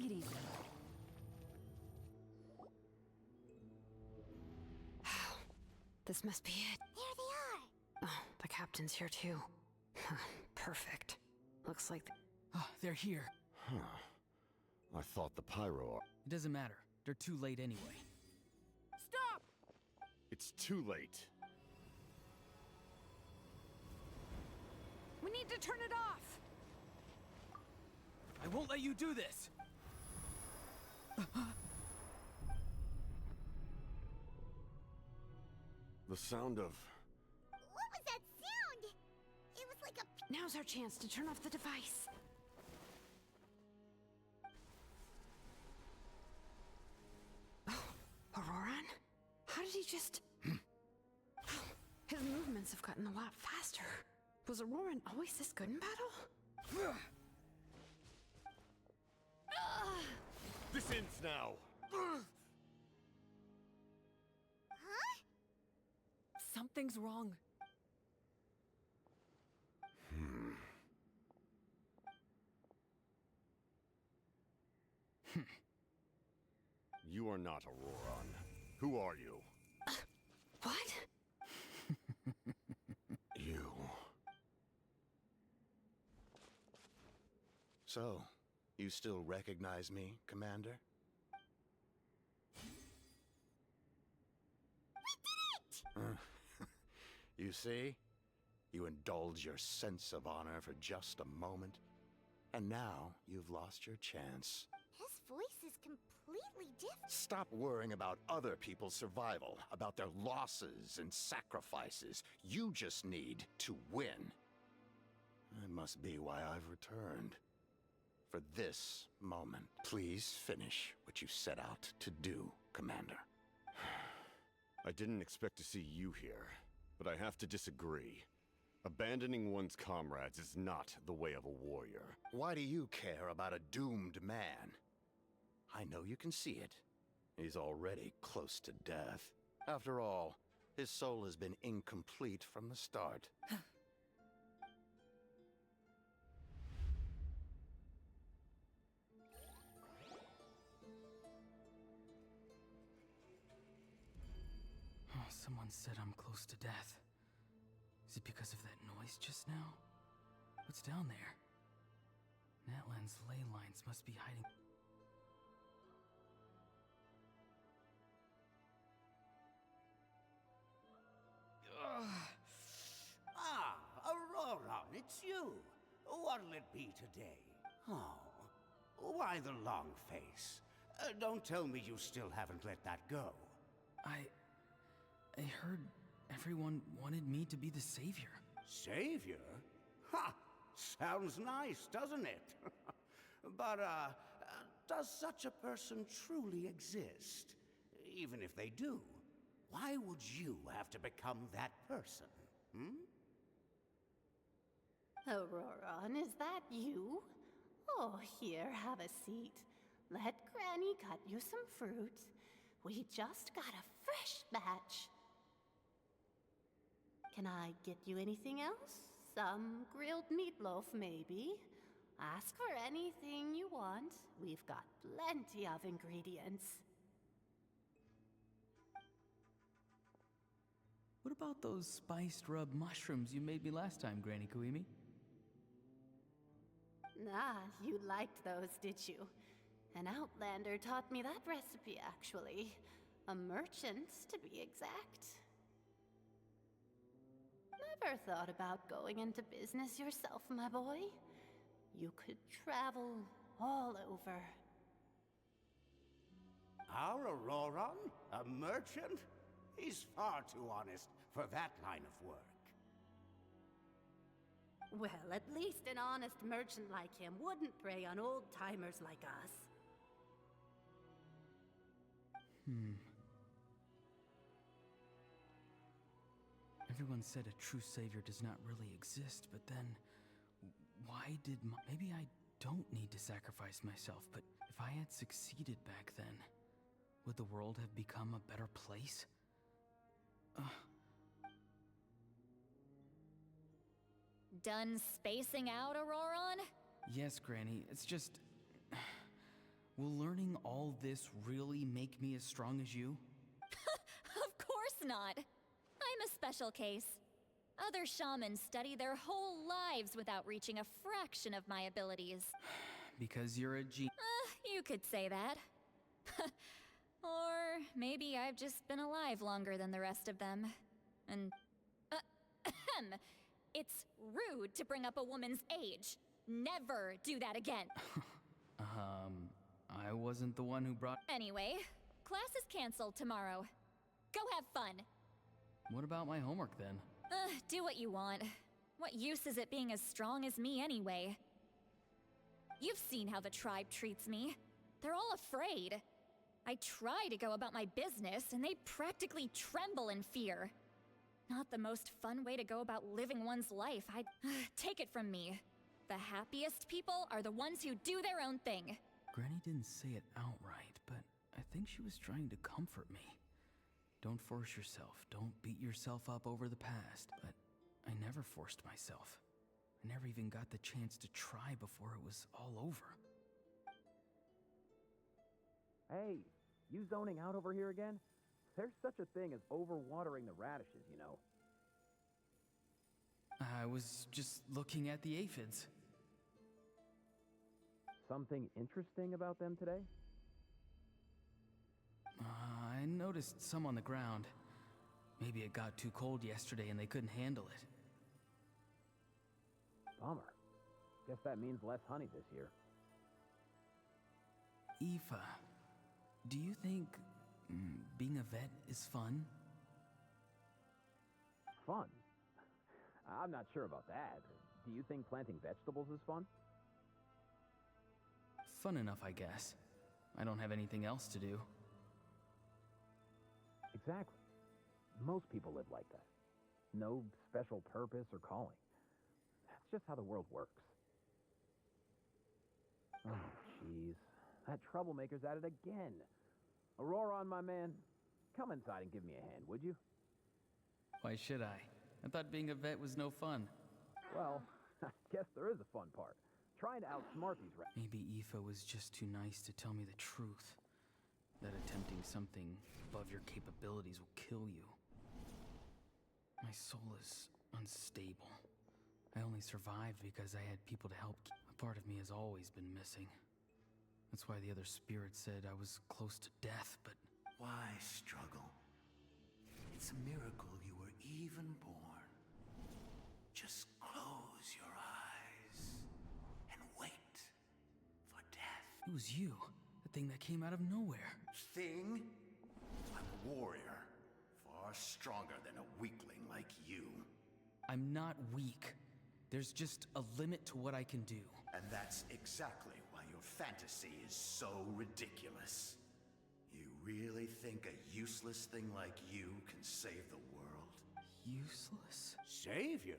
Take it easy. This must be it. There they are! Oh, the captain's here too. Perfect. Looks like... They're here. Huh. I thought the pyro... It doesn't matter. They're too late anyway. Stop! It's too late. We need to turn it off! I won't let you do this! The sound of... What was that sound? It was like a... Now's our chance to turn off the device. Oh, Auroran? How did he just... His movements have gotten a lot faster. Was Auroran always this good in battle? This ends now! Huh? Something's wrong. You are not Auroran. Who are you? What? You. So, you still recognize me, Commander? You see? You indulge your sense of honor for just a moment, and now you've lost your chance. His voice is completely different. Stop worrying about other people's survival, about their losses and sacrifices. You just need to win. That must be why I've returned. For this moment, please finish what you set out to do, Commander. I didn't expect to see you here, but I have to disagree. Abandoning one's comrades is not the way of a warrior. Why do you care about a doomed man? I know you can see it. He's already close to death. After all, his soul has been incomplete from the start. Oh, someone said I'm close to death. Is it because of that noise just now? What's down there? Natlan's ley lines must be hiding. Auroran, it's you. What'll it be today? Oh, why the long face? Don't tell me you still haven't let that go. I heard everyone wanted me to be the savior. Savior? Ha! Sounds nice, doesn't it? But, does such a person truly exist? Even if they do, why would you have to become that person? Auroran, is that you? Oh, here, have a seat. Let Granny cut you some fruit. We just got a fresh batch. Can I get you anything else? Some grilled meatloaf, maybe? Ask for anything you want. We've got plenty of ingredients. What about those spiced rub mushrooms you made me last time, Granny Kuimi? Ah, you liked those, did you? An outlander taught me that recipe, actually. A merchant, to be exact. Never thought about going into business yourself, my boy? You could travel all over. Our Auroran? A merchant? He's far too honest for that line of work. Well, at least an honest merchant like him wouldn't prey on old-timers like us. Everyone said a true savior does not really exist, but then... why did maybe I don't need to sacrifice myself, but if I had succeeded back then, would the world have become a better place? Done spacing out, Auroran? Yes, Granny, it's just... Will learning all this really make me as strong as you? Of course not. I'm a special case. Other shamans study their whole lives without reaching a fraction of my abilities. Because you're a genius. You could say that. Or maybe I've just been alive longer than the rest of them. And, it's rude to bring up a woman's age. Never do that again. I wasn't the one who brought. Anyway, class is canceled tomorrow. Go have fun. What about my homework then? Do what you want. What use is it being as strong as me anyway? You've seen how the tribe treats me. They're all afraid. I try to go about my business, and they practically tremble in fear. Not the most fun way to go about living one's life. Take it from me. The happiest people are the ones who do their own thing. Granny didn't say it outright, but I think she was trying to comfort me. Don't force yourself. Don't beat yourself up over the past. But I never forced myself. I never even got the chance to try before it was all over. Hey, you zoning out over here again? There's such a thing as overwatering the radishes, you know. I was just looking at the aphids. Something interesting about them today? I noticed some on the ground. Maybe it got too cold yesterday and they couldn't handle it. Bummer. Guess that means less honey this year. Aoife, do you think being a vet is fun? Fun? I'm not sure about that. Do you think planting vegetables is fun? Fun enough, I guess. I don't have anything else to do. Exactly. Most people live like that. No special purpose or calling. That's just how the world works. Oh, jeez. That troublemaker's at it again. Auroron, my man, come inside and give me a hand, would you? Why should I? I thought being a vet was no fun. Well, I guess there is a fun part. Trying to outsmart these Maybe Aoife was just too nice to tell me the truth. That attempting something above your capabilities will kill you. My soul is unstable. I only survived because I had people to help. A part of me has always been missing. That's why the other spirits said I was close to death, but... Why struggle? It's a miracle you were even born. Just close your eyes and wait for death. It was you, the thing that came out of nowhere. Thing? I'm a warrior. Far stronger than a weakling like you. I'm not weak. There's just a limit to what I can do. And that's exactly why your fantasy is so ridiculous. You really think a useless thing like you can save the world? Useless? Savior?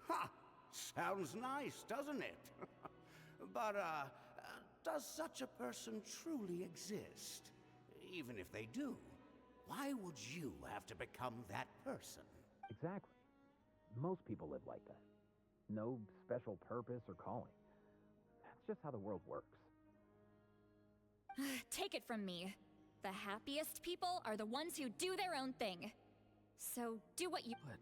Ha! Sounds nice, doesn't it? But, does such a person truly exist? Even if they do, why would you have to become that person? Exactly. Most people live like that. No special purpose or calling. That's just how the world works. Take it from me. The happiest people are the ones who do their own thing. So do what you... But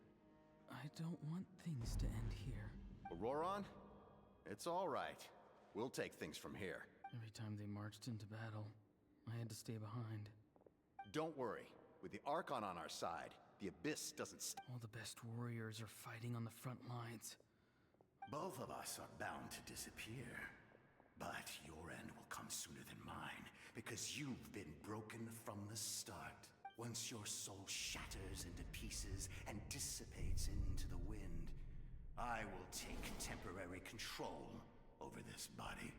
I don't want things to end here. Auroron? It's all right. We'll take things from here. Every time they marched into battle, I had to stay behind. Don't worry. With the Archon on our side, the Abyss doesn't All the best warriors are fighting on the front lines. Both of us are bound to disappear. But your end will come sooner than mine, because you've been broken from the start. Once your soul shatters into pieces and dissipates into the wind, I will take temporary control over this body.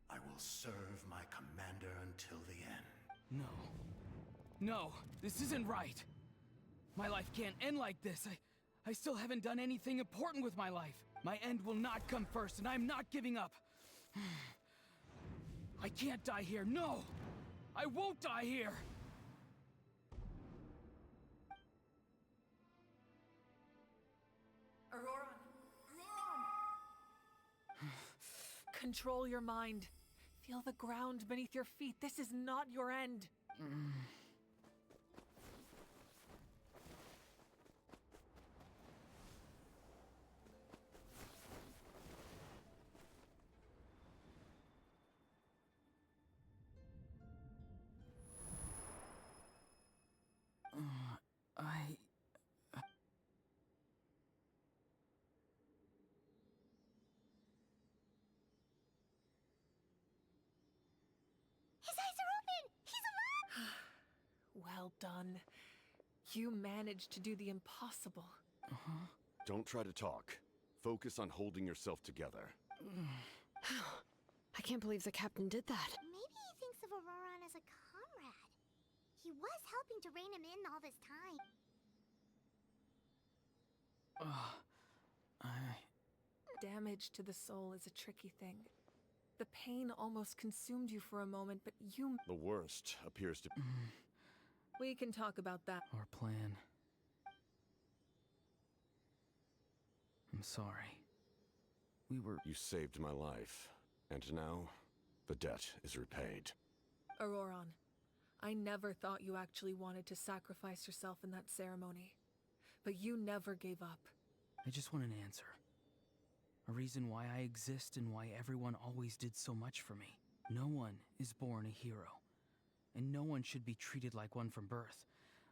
I will serve my commander until the end. No. No, this isn't right. My life can't end like this. I still haven't done anything important with my life. My end will not come first, and I'm not giving up. I can't die here. No! I won't die here! Auroron! Control your mind. Feel the ground beneath your feet. This is not your end. His eyes are open! He's alive! Well done. You managed to do the impossible. Don't try to talk. Focus on holding yourself together. I can't believe the captain did that. Maybe he thinks of Auroran as a comrade. He was helping to rein him in all this time. Damage to the soul is a tricky thing. The pain almost consumed you for a moment, but you... The worst appears to... We can talk about that. Our plan. I'm sorry. You saved my life, and now the debt is repaid. Auroran, I never thought you actually wanted to sacrifice yourself in that ceremony. But you never gave up. I just want an answer. A reason why I exist and why everyone always did so much for me. No one is born a hero. And no one should be treated like one from birth.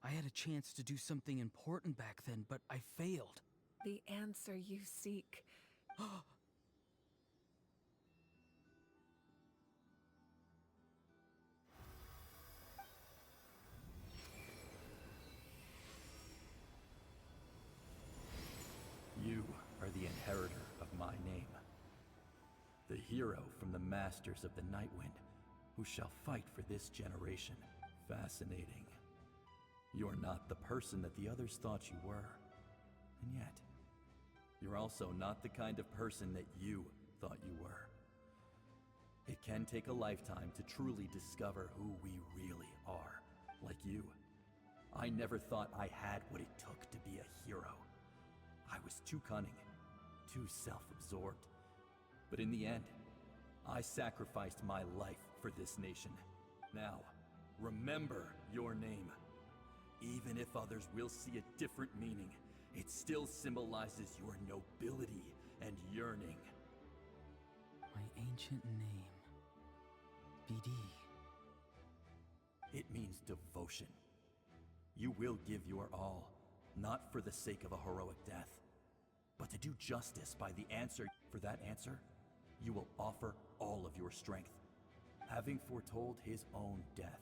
I had a chance to do something important back then, but I failed. The answer you seek. You are the inheritor of my name. The hero from the masters of the Nightwind, who shall fight for this generation. Fascinating. You're not the person that the others thought you were. And yet, you're also not the kind of person that you thought you were. It can take a lifetime to truly discover who we really are. Like you. I never thought I had what it took to be a hero. I was too cunning, too self-absorbed. But in the end, I sacrificed my life for this nation. Now, remember your name. Even if others will see a different meaning, it still symbolizes your nobility and yearning. My ancient name. BD. It means devotion. You will give your all, not for the sake of a heroic death, but to do justice by the answer. For that answer, you will offer all of your strength, having foretold his own death.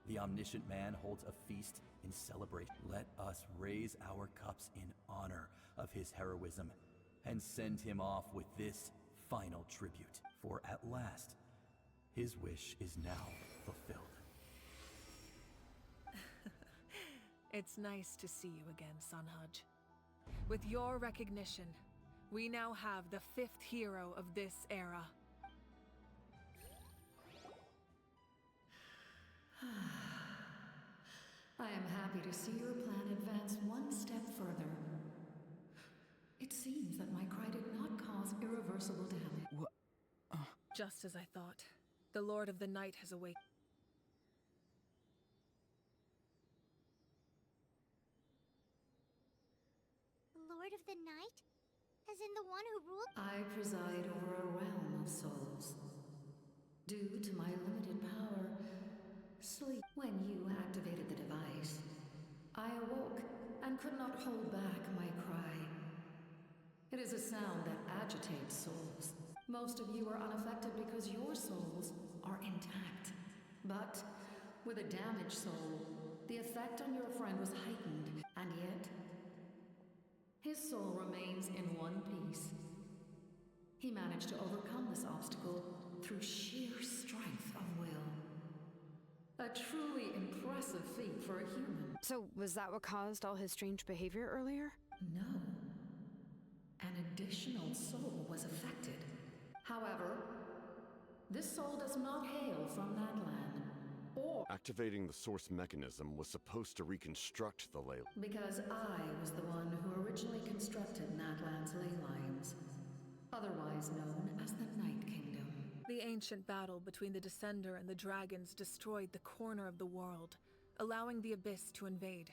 The omniscient man holds a feast in celebration. Let us raise our cups in honor of his heroism and send him off with this final tribute. For at last, his wish is now fulfilled. It's nice to see you again, Sunhudge. With your recognition, we now have the 5th hero of this era. I am happy to see your plan advance one step further. It seems that my cry did not cause irreversible damage. What? Just as I thought. The Lord of the Night has awakened. Lord of the Night? As in the one who ruled? I preside over a realm of souls. Due to my limited power, sleep. When you activated the device, I awoke and could not hold back my cry. It is a sound that agitates souls. Most of you are unaffected because your souls are intact. But with a damaged soul, the effect on your friend was heightened, and yet his soul remains in one piece. He managed to overcome this obstacle through sheer strength of will. A truly impressive feat for a human. So, was that what caused all his strange behavior earlier? No. An additional soul was affected. However, this soul does not hail from Natlan, or... Activating the source mechanism was supposed to reconstruct the ley... Because I was the one who originally constructed Natlan's ley lines, otherwise known as the Night Kingdom. The ancient battle between the Descender and the dragons destroyed the corner of the world, allowing the Abyss to invade.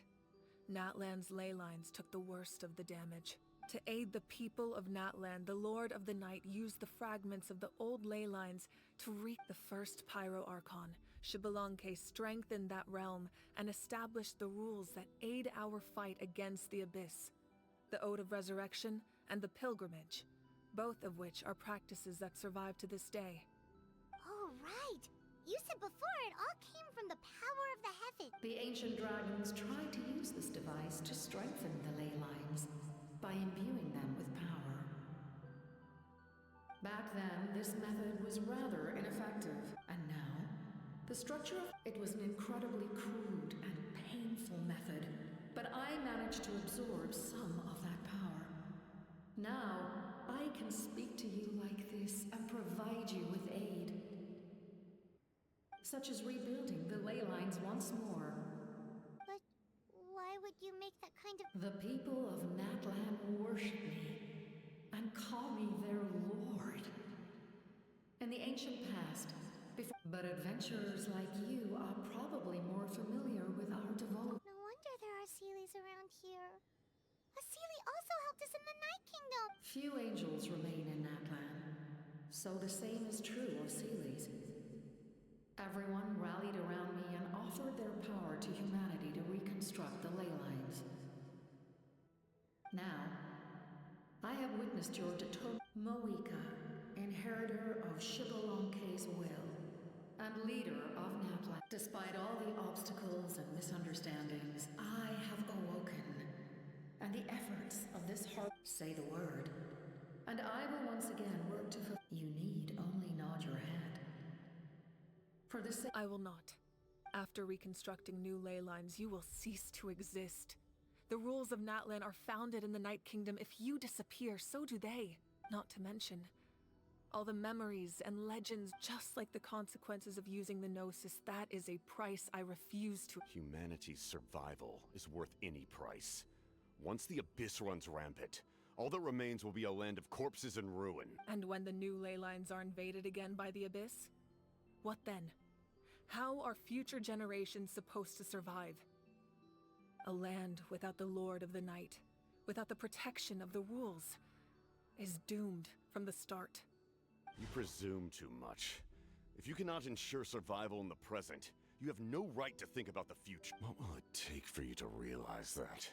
Natlan's ley lines took the worst of the damage. To aid the people of Natlan, the Lord of the Night used the fragments of the old ley lines to the first Pyro Archon. Xbalanque strengthened that realm and established the rules that aid our fight against the Abyss. The Ode of Resurrection and the Pilgrimage, both of which are practices that survive to this day. Oh, right. You said before it all came from the power of the heavens. The ancient dragons tried to use this device to strengthen the ley lines by imbuing them with power. Back then, this method was rather ineffective, and now, the structure of it was an incredibly crude and painful method, but I managed to absorb some of that power. Now, I can speak to you like this and provide you with aid, such as rebuilding the ley lines once more. But why would you make that kind of... The people of Natlan worship me and call me their lord. In the ancient past, but adventurers like you are probably more familiar with our devotion. No wonder there are Seelies around here. A Seelie also helped us in the Night Kingdom. Few angels remain in Natlan, so the same is true of Seelies. Everyone rallied around me and offered their power to humanity to reconstruct the ley lines. Now, I have witnessed your determination. Moika, inheritor of Xbalanque's will, and leader of Natlan. Despite all the obstacles and misunderstandings, I have awoken. And the efforts of this heart say the word. And I will once again work to fulfill. You need only nod your head. For the sake. I will not. After reconstructing new ley lines, you will cease to exist. The rules of Natlan are founded in the Night Kingdom. If you disappear, so do they. Not to mention all the memories and legends, just like the consequences of using the Gnosis. That is a price I refuse to. Humanity's survival is worth any price. Once the Abyss runs rampant, all that remains will be a land of corpses and ruin. And when the new ley lines are invaded again by the Abyss? What then? How are future generations supposed to survive? A land without the Lord of the Night, without the protection of the rules, is doomed from the start. You presume too much. If you cannot ensure survival in the present, you have no right to think about the future. What will it take for you to realize that?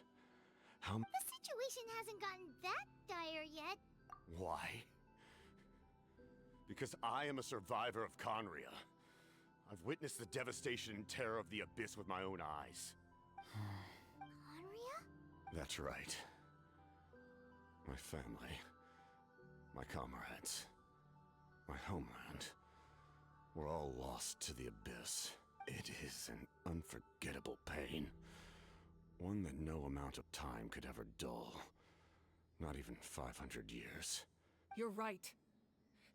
How... The situation hasn't gotten that dire yet. Why? Because I am a survivor of Conria. I've witnessed the devastation and terror of the Abyss with my own eyes. Conria? That's right. My family, my comrades, my homeland, were all lost to the Abyss. It is an unforgettable pain. One that no amount of time could ever dull. Not even 500 years. You're right.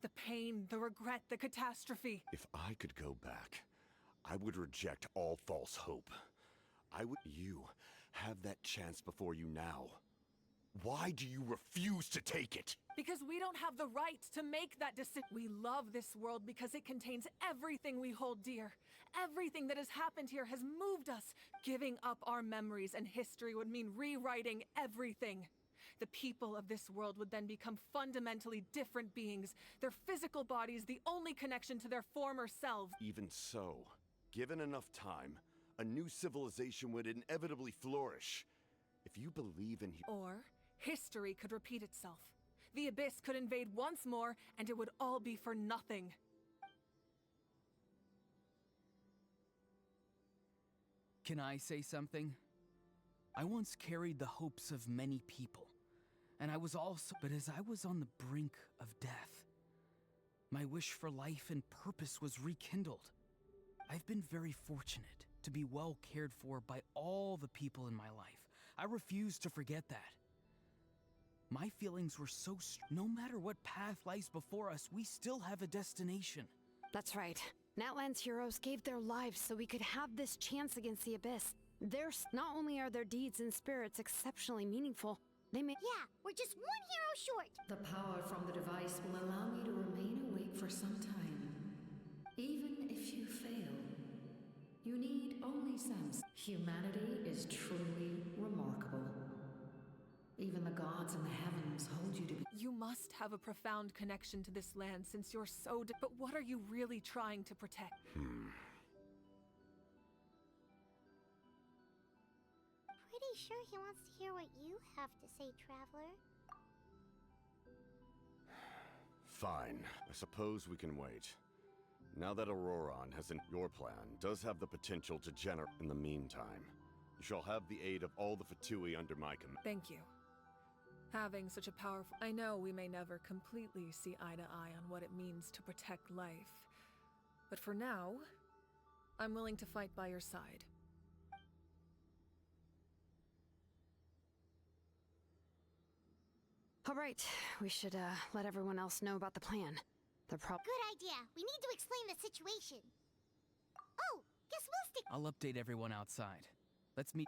The pain, the regret, the catastrophe. If I could go back, I would reject all false hope. You have that chance before you now. Why do you refuse to take it? Because we don't have the right to make that decision. We love this world because it contains everything we hold dear. Everything that has happened here has moved us. Giving up our memories and history would mean rewriting everything. The people of this world would then become fundamentally different beings, their physical bodies the only connection to their former selves. Even so, given enough time, a new civilization would inevitably flourish. If you believe in... Or history could repeat itself. The Abyss could invade once more, and it would all be for nothing. Can I say something? I once carried the hopes of many people, and I was also... But as I was on the brink of death, my wish for life and purpose was rekindled. I've been very fortunate to be well cared for by all the people in my life. I refuse to forget that. My feelings were so no matter what path lies before us, we still have a destination. That's right. Natlan's heroes gave their lives so we could have this chance against the Abyss. Not only are their deeds and spirits exceptionally meaningful, they may... Yeah, we're just one hero short. The power from the device will allow me to remain awake for some time. Even if you fail, you need only Sam's. Humanity is truly remarkable. Even the gods in the heavens hold you to be. You must have a profound connection to this land since you're so but what are you really trying to protect? Pretty sure he wants to hear what you have to say, Traveler. Fine. I suppose we can wait. Now that Auroran has your plan does have the potential to generate. In the meantime, you shall have the aid of all the Fatui under my command. Thank you. Having such a powerful... I know we may never completely see eye to eye on what it means to protect life. But for now, I'm willing to fight by your side. All right, we should let everyone else know about the plan. They're Good idea. We need to explain the situation. Oh, guess we'll stick. I'll update everyone outside. Let's meet.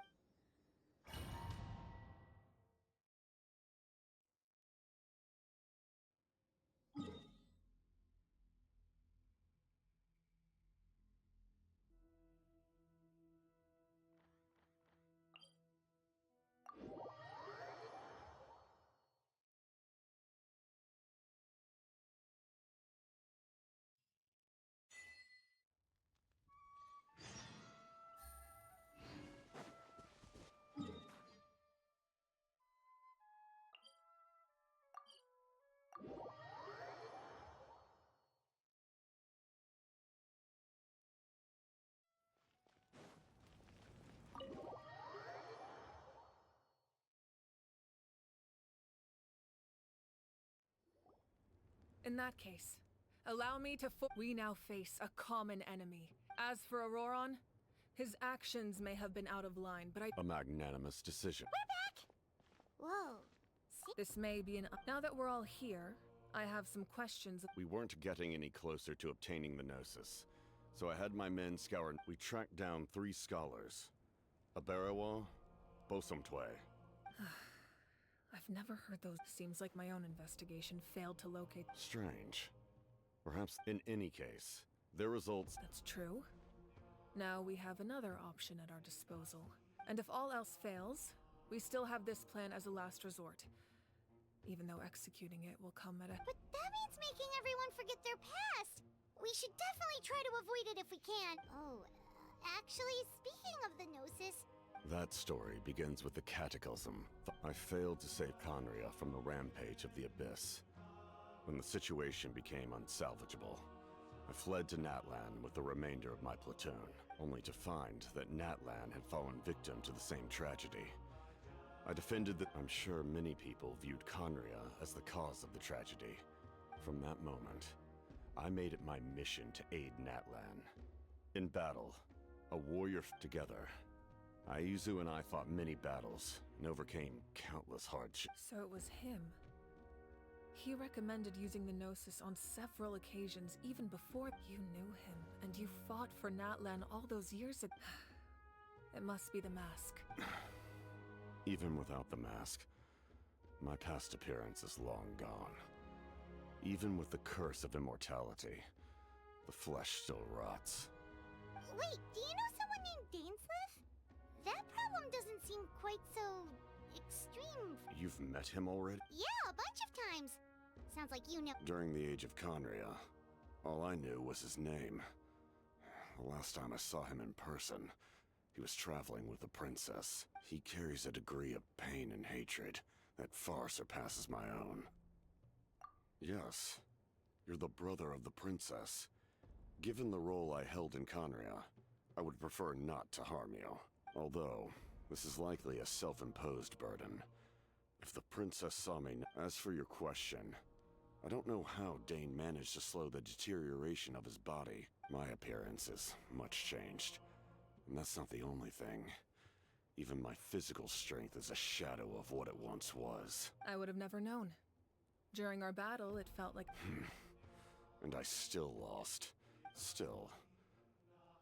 In that case, allow me to we now face a common enemy. As for Auroran, his actions may have been out of line, but A magnanimous decision. Whoa. This may be an... Now that we're all here, I have some questions. We weren't getting any closer to obtaining the Gnosis, so I had my men scour. We tracked down 3 scholars. Aberawa, Bosomtwe. I've never heard those. Seems like my own investigation failed to locate... Strange. Perhaps in any case, their results... That's true. Now we have another option at our disposal. And if all else fails, we still have this plan as a last resort. Even though executing it will come at a... But that means making everyone forget their past. We should definitely try to avoid it if we can. Oh, actually, speaking of the Gnosis... That story begins with the Cataclysm. I failed to save Conria from the rampage of the Abyss. When the situation became unsalvageable, I fled to Natlan with the remainder of my platoon, only to find that Natlan had fallen victim to the same tragedy. I defended the... I'm sure many people viewed Conria as the cause of the tragedy. From that moment, I made it my mission to aid Natlan. In battle, a warrior together, Aizu and I fought many battles and overcame countless hardships. So it was him. He recommended using the Gnosis on several occasions, even before you knew him, and you fought for Natlan all those years ago. It must be the mask. Even without the mask, my past appearance is long gone. Even with the curse of immortality, the flesh still rots. Wait, do you know someone named Dainsleif? That problem doesn't seem quite so... extreme. You've met him already? Yeah, a bunch of times. Sounds like you know. During the age of Conria, all I knew was his name. The last time I saw him in person, he was traveling with the princess. He carries a degree of pain and hatred that far surpasses my own. Yes, you're the brother of the princess. Given the role I held in Conria, I would prefer not to harm you. Although, this is likely a self-imposed burden. If the princess saw me... As for your question, I don't know how Dane managed to slow the deterioration of his body. My appearance is much changed. And that's not the only thing. Even my physical strength is a shadow of what it once was. I would have never known. During our battle, it felt like... And I still lost. Still.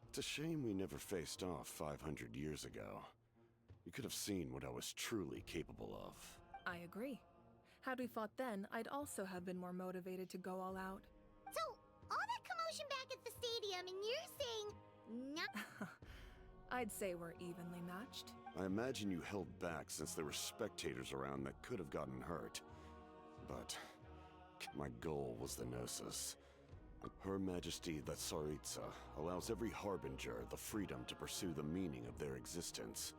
It's a shame we never faced off 500 years ago. You could have seen what I was truly capable of. I agree. Had we fought then, I'd also have been more motivated to go all out. So, all that commotion back at the stadium No. I'd say we're evenly matched. I imagine you held back since there were spectators around that could have gotten hurt. But my goal was the Gnosis. Her Majesty the Tsaritsa allows every Harbinger the freedom to pursue the meaning of their existence.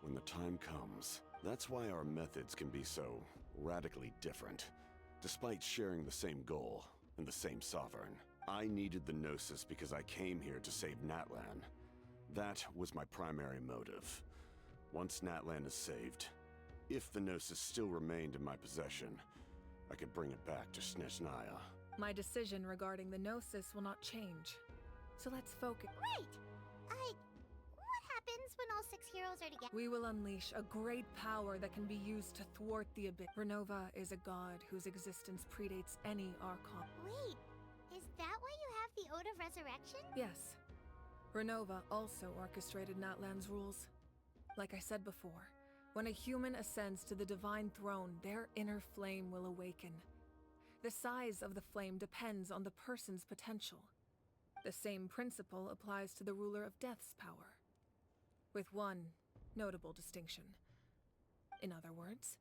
When the time comes, that's why our methods can be so radically different. Despite sharing the same goal and the same sovereign, I needed the Gnosis because I came here to save Natlan. That was my primary motive. Once Natlan is saved, if the Gnosis still remained in my possession, I could bring it back to Snezhnaya. My decision regarding the Gnosis will not change. So let's focus. Right! What happens when all 6 heroes are together? We will unleash a great power that can be used to thwart the abyss. Renova is a god whose existence predates any Archon. Wait, is that why you have the Ode of Resurrection? Yes. Renova also orchestrated Natlan's rules. Like I said before, when a human ascends to the divine throne, their inner flame will awaken. The size of the flame depends on the person's potential. The same principle applies to the ruler of Death's power, with one notable distinction. In other words,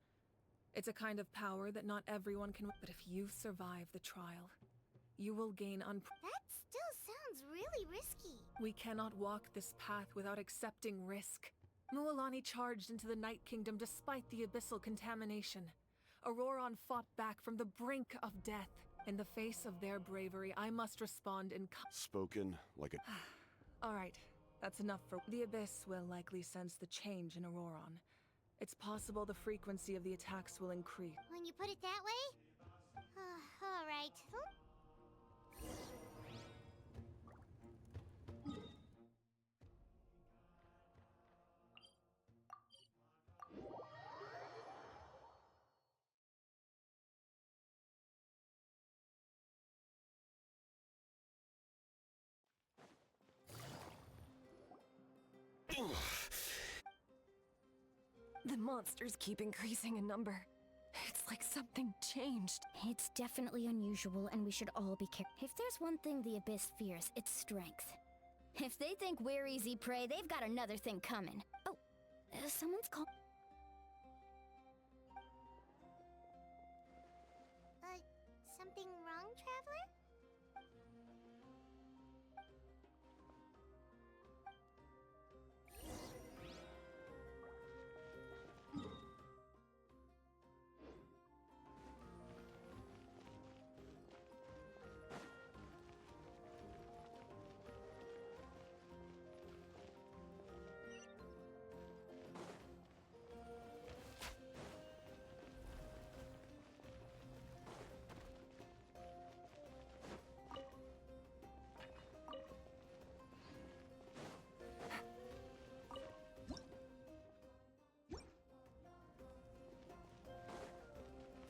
it's a kind of power that not everyone can. But if you survive the trial, you will gain That still sounds really risky. We cannot walk this path without accepting risk. Mualani charged into the Night Kingdom despite the abyssal contamination. Auroran fought back from the brink of death. In the face of their bravery, I must respond in Spoken like a... All right, that's enough for... The Abyss will likely sense the change in Auroran. It's possible the frequency of the attacks will increase. When you put it that way? All right. The monsters keep increasing in number. It's like something changed. It's definitely unusual, and we should all be careful. If there's one thing the Abyss fears, it's strength. If they think we're easy prey, they've got another thing coming. Oh, someone's call. Something wrong, Traveler?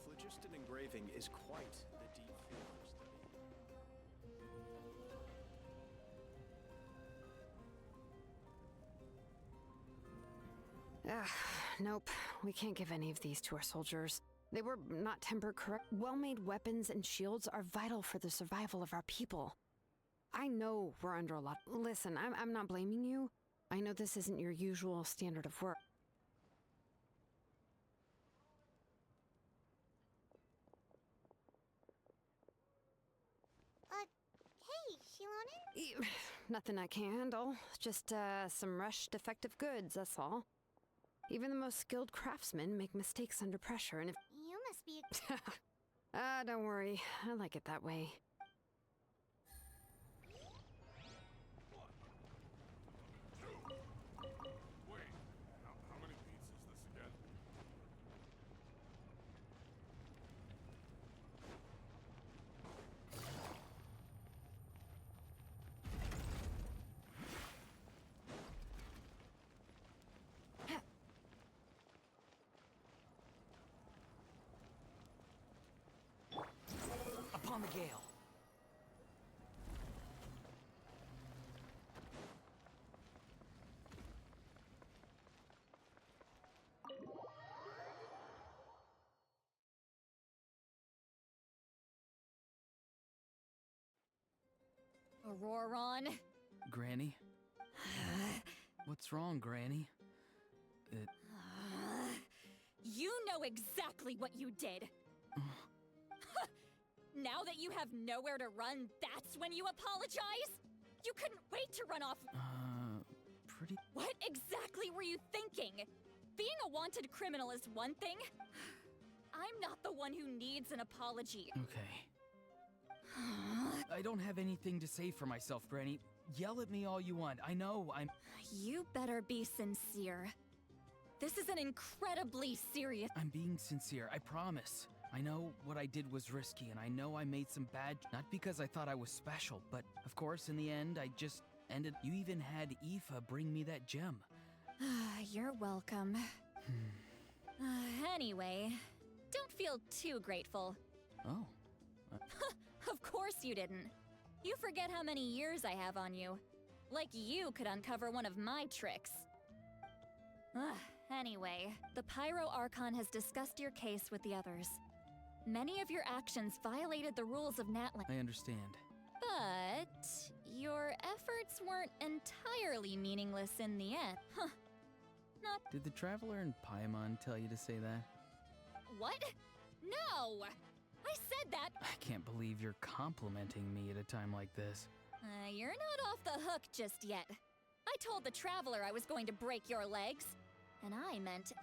Phlogiston engraving is quite the deep form study. Nope. We can't give any of these to our soldiers. They were not tempered correct. Well-made weapons and shields are vital for the survival of our people. I know we're under a lot. Listen, I'm not blaming you. I know this isn't your usual standard of work. Hey, Shilonen? Nothing I can handle. Just, some rushed defective goods, that's all. Even the most skilled craftsmen make mistakes under pressure, and if... You must be don't worry. I like it that way. Wait, how many beats is this again? Upon the gale. Auroran, Granny? What's wrong, Granny? You know exactly what you did. Now that you have nowhere to run, that's when you apologize? You couldn't wait to run off. Pretty... What exactly were you thinking? Being a wanted criminal is one thing. I'm not the one who needs an apology. Okay. I don't have anything to say for myself, Granny. Yell at me all you want. I know I'm... You better be sincere. This is an incredibly serious... I'm being sincere, I promise. I know what I did was risky, and I know I made some bad... Not because I thought I was special, but of course, in the end, I just ended... You even had Aoife bring me that gem. You're welcome. Anyway, don't feel too grateful. Oh. Of course you didn't. You forget how many years I have on you. Like you could uncover one of my tricks. Anyway, the Pyro Archon has discussed your case with the others. Many of your actions violated the rules of Natlan. I understand. But your efforts weren't entirely meaningless in the end. Huh. Not... Did the Traveler in Paimon tell you to say that? What? No! I said that... I can't believe you're complimenting me at a time like this. You're not off the hook just yet. I told the Traveler I was going to break your legs. And I meant...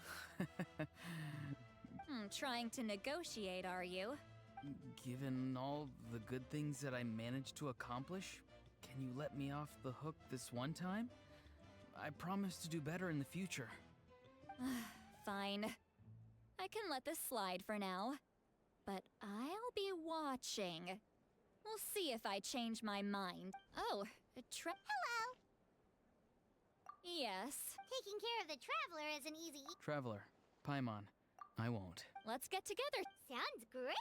Trying to negotiate, are you? Given all the good things that I managed to accomplish, can you let me off the hook this one time? I promise to do better in the future. Fine. I can let this slide for now. But I'll be watching. We'll see if I change my mind. Oh, Hello! Yes? Taking care of the Traveler isn't easy. Traveler, Paimon, I won't. Let's get together. Sounds great!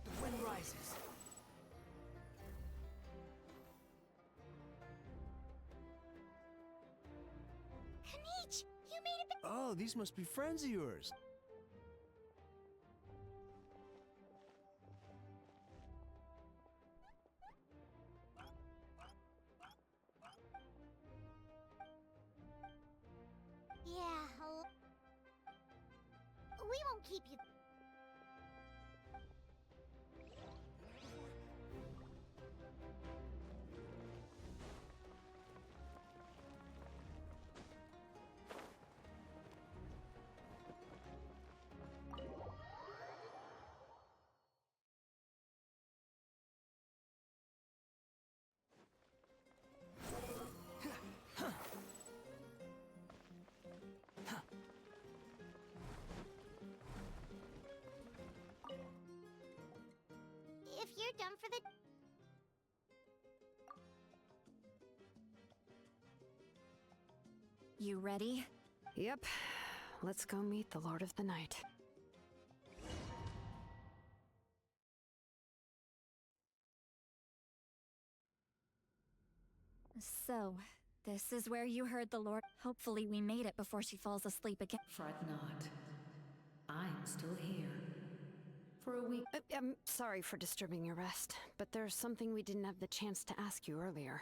The wind rises. Kanich, you made it. Oh, these must be friends of yours. Yeah, we won't keep you. If you're done for the... You ready? Yep. Let's go meet the Lord of the Night. So, this is where you heard the Lord. Hopefully we made it before she falls asleep again. Fret not. I'm still here. For a week. I'm sorry for disturbing your rest, but there's something we didn't have the chance to ask you earlier.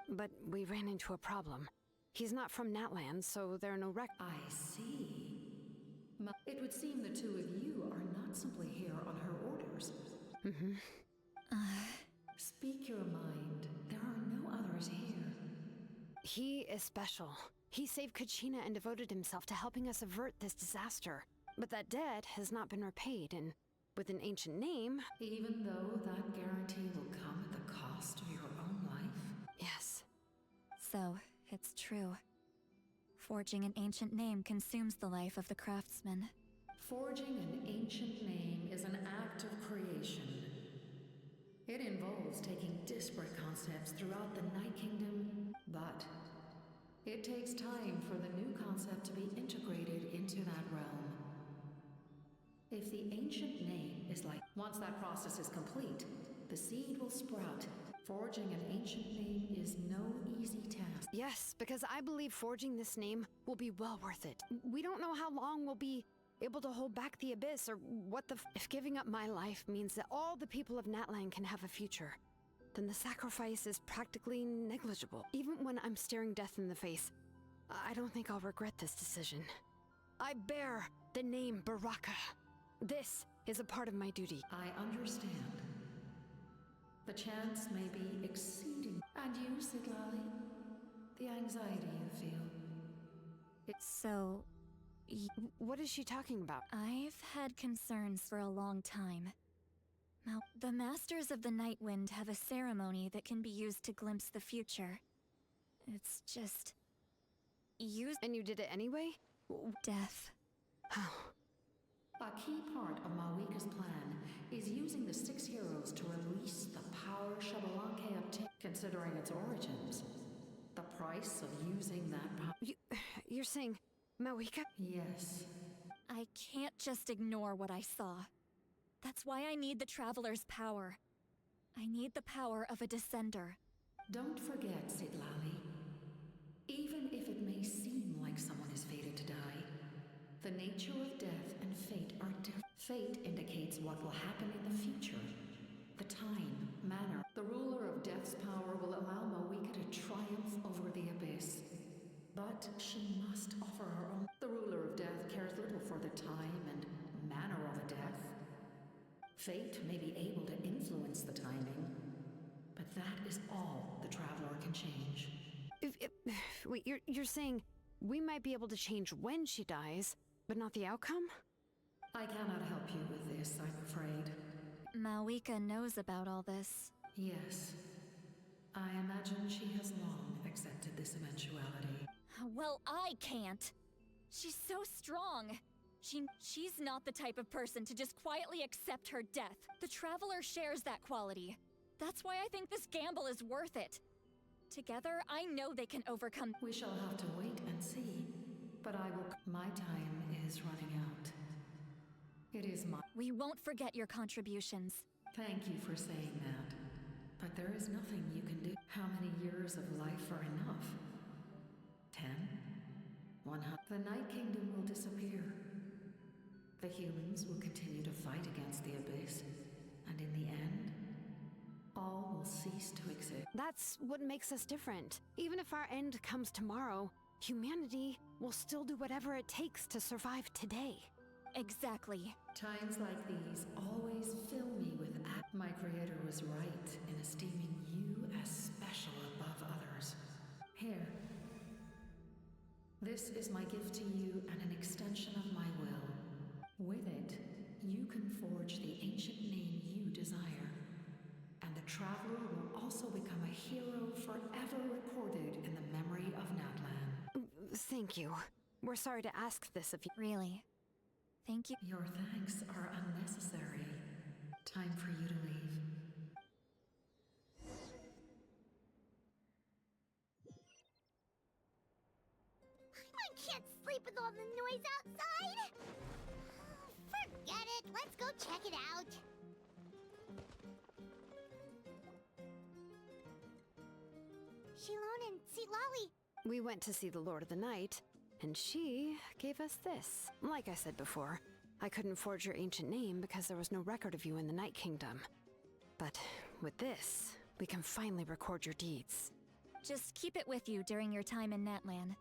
But we ran into a problem. He's not from Natlan, so there are no I see. It would seem the two of you are not simply here on her orders. Mm-hmm. Speak your mind. There are no others here. He is special. He saved Kachina and devoted himself to helping us avert this disaster. But that debt has not been repaid, and with an ancient name... Even though that guarantee will come at the cost of your own life? Yes. So, it's true. Forging an ancient name consumes the life of the craftsman. Forging an ancient name is an act of creation. It involves taking disparate concepts throughout the Night Kingdom, but it takes time for the new concept to be integrated into that realm. If the ancient name is like, once that process is complete, the seed will sprout. Forging an ancient name is no easy task. Yes, because I believe forging this name will be well worth it. We don't know how long we'll be able to hold back the Abyss, or what the if giving up my life means that all the people of Natlan can have a future, then the sacrifice is practically negligible. Even when I'm staring death in the face, I don't think I'll regret this decision. I bear the name Baraka. This is a part of my duty. I understand. The chance may be exceeding. And you, Siglali? The anxiety you feel. So, what is she talking about? I've had concerns for a long time. Now, the Masters of the Nightwind have a ceremony that can be used to glimpse the future. It's just... And you did it anyway? Death. How? A key part of Mawika's plan is using the 6 heroes to release the power Xbalanque obtained. Considering its origins, the price of using that power... You're saying Mawika? Yes. I can't just ignore what I saw. That's why I need the Traveler's power. I need the power of a Descender. Don't forget, Siglali. Even if it may seem like someone is fated to die, the nature of death and fate are different. Fate indicates what will happen in the future. The time, manner. The ruler of death's power will allow Mawika to triumph over the Abyss. But she must offer her own. The ruler of death cares little for the time and manner of a death. Fate may be able to influence the timing, but that is all the Traveler can change. Wait, you're saying we might be able to change when she dies, but not the outcome? I cannot help you with this, I'm afraid. Mawika knows about all this. Yes. I imagine she has long accepted this eventuality. Well, I can't. She's so strong. She's not the type of person to just quietly accept her death. The Traveler shares that quality. That's why I think this gamble is worth it. Together, I know they can overcome. We shall have to wait and see. But I will... My time is running out. It is my... We won't forget your contributions. Thank you for saying that. But there is nothing you can do. How many years of life are enough? 10? 100? The Night Kingdom will disappear. The humans will continue to fight against the Abyss. And in the end, all will cease to exist. That's what makes us different. Even if our end comes tomorrow, humanity will still do whatever it takes to survive today. Exactly. Times like these always fill me with my creator was right in esteeming you as special above others. Here. This is my gift to you and an extension of my will. With it, you can forge the ancient name you desire. And the Traveler will also become a hero forever recorded in the memory of Natlan. Thank you. We're sorry to ask this of you. Really. Thank you. Your thanks are unnecessary. Time for you to leave. I can't sleep with all the noise outside! Forget it! Let's go check it out! Shilon and Sitlali. We went to see the Lord of the Night, and she gave us this. Like I said before, I couldn't forge your ancient name because there was no record of you in the Night Kingdom. But with this, we can finally record your deeds. Just keep it with you during your time in Natlan.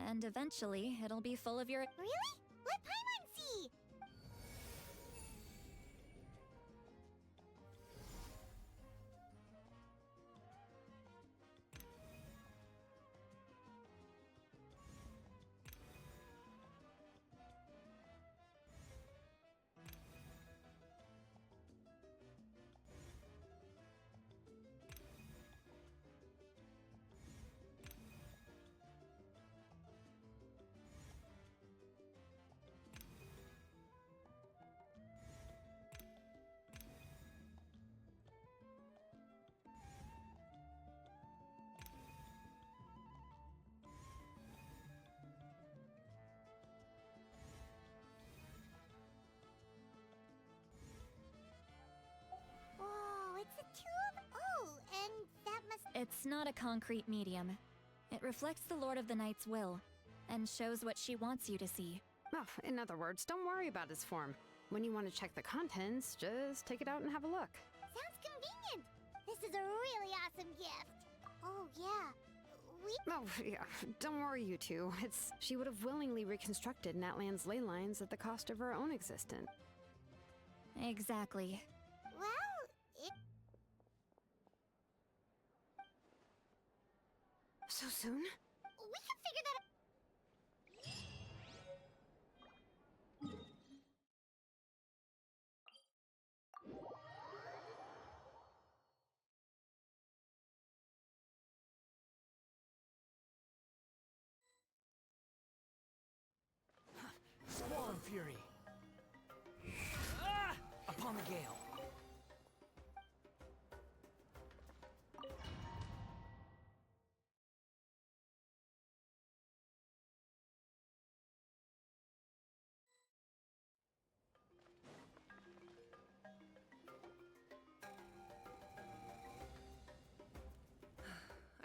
And eventually, it'll be full of your... Really? Let Paimon see! It's not a concrete medium. It reflects the Lord of the Night's will, and shows what she wants you to see. Oh, in other words, don't worry about his form. When you want to check the contents, just take it out and have a look. Sounds convenient. This is a really awesome gift. Oh, yeah. Oh, yeah. Don't worry, you two. She would have willingly reconstructed Natlan's ley lines at the cost of her own existence. Exactly. Well, So soon? we can figure that out. Squall and fury. Ah! Upon the gale.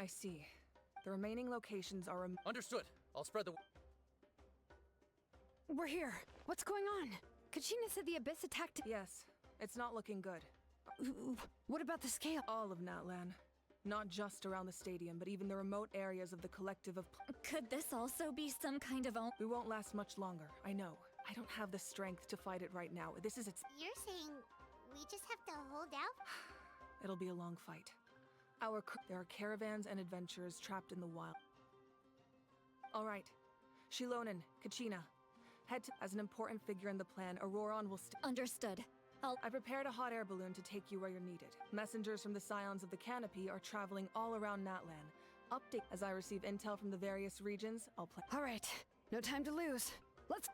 I see. The remaining locations are Understood. I'll spread the... We're here. What's going on? Kachina said the Abyss attacked... Yes. It's not looking good. What about the scale? All of Natlan. Not just around the stadium, but even the remote areas of the collective of... Could this also be some kind of... We won't last much longer, I know. I don't have the strength to fight it right now. This is its... You're saying we just have to hold out? It'll be a long fight. There are caravans and adventurers trapped in the wild. All right. Shilonen, Kachina. Head to... As an important figure in the plan, Auroron will Understood. I prepared a hot air balloon to take you where you're needed. Messengers from the Scions of the Canopy are traveling all around Natlan. Update as I receive intel from the various regions, I'll play. All right. No time to lose. Let's...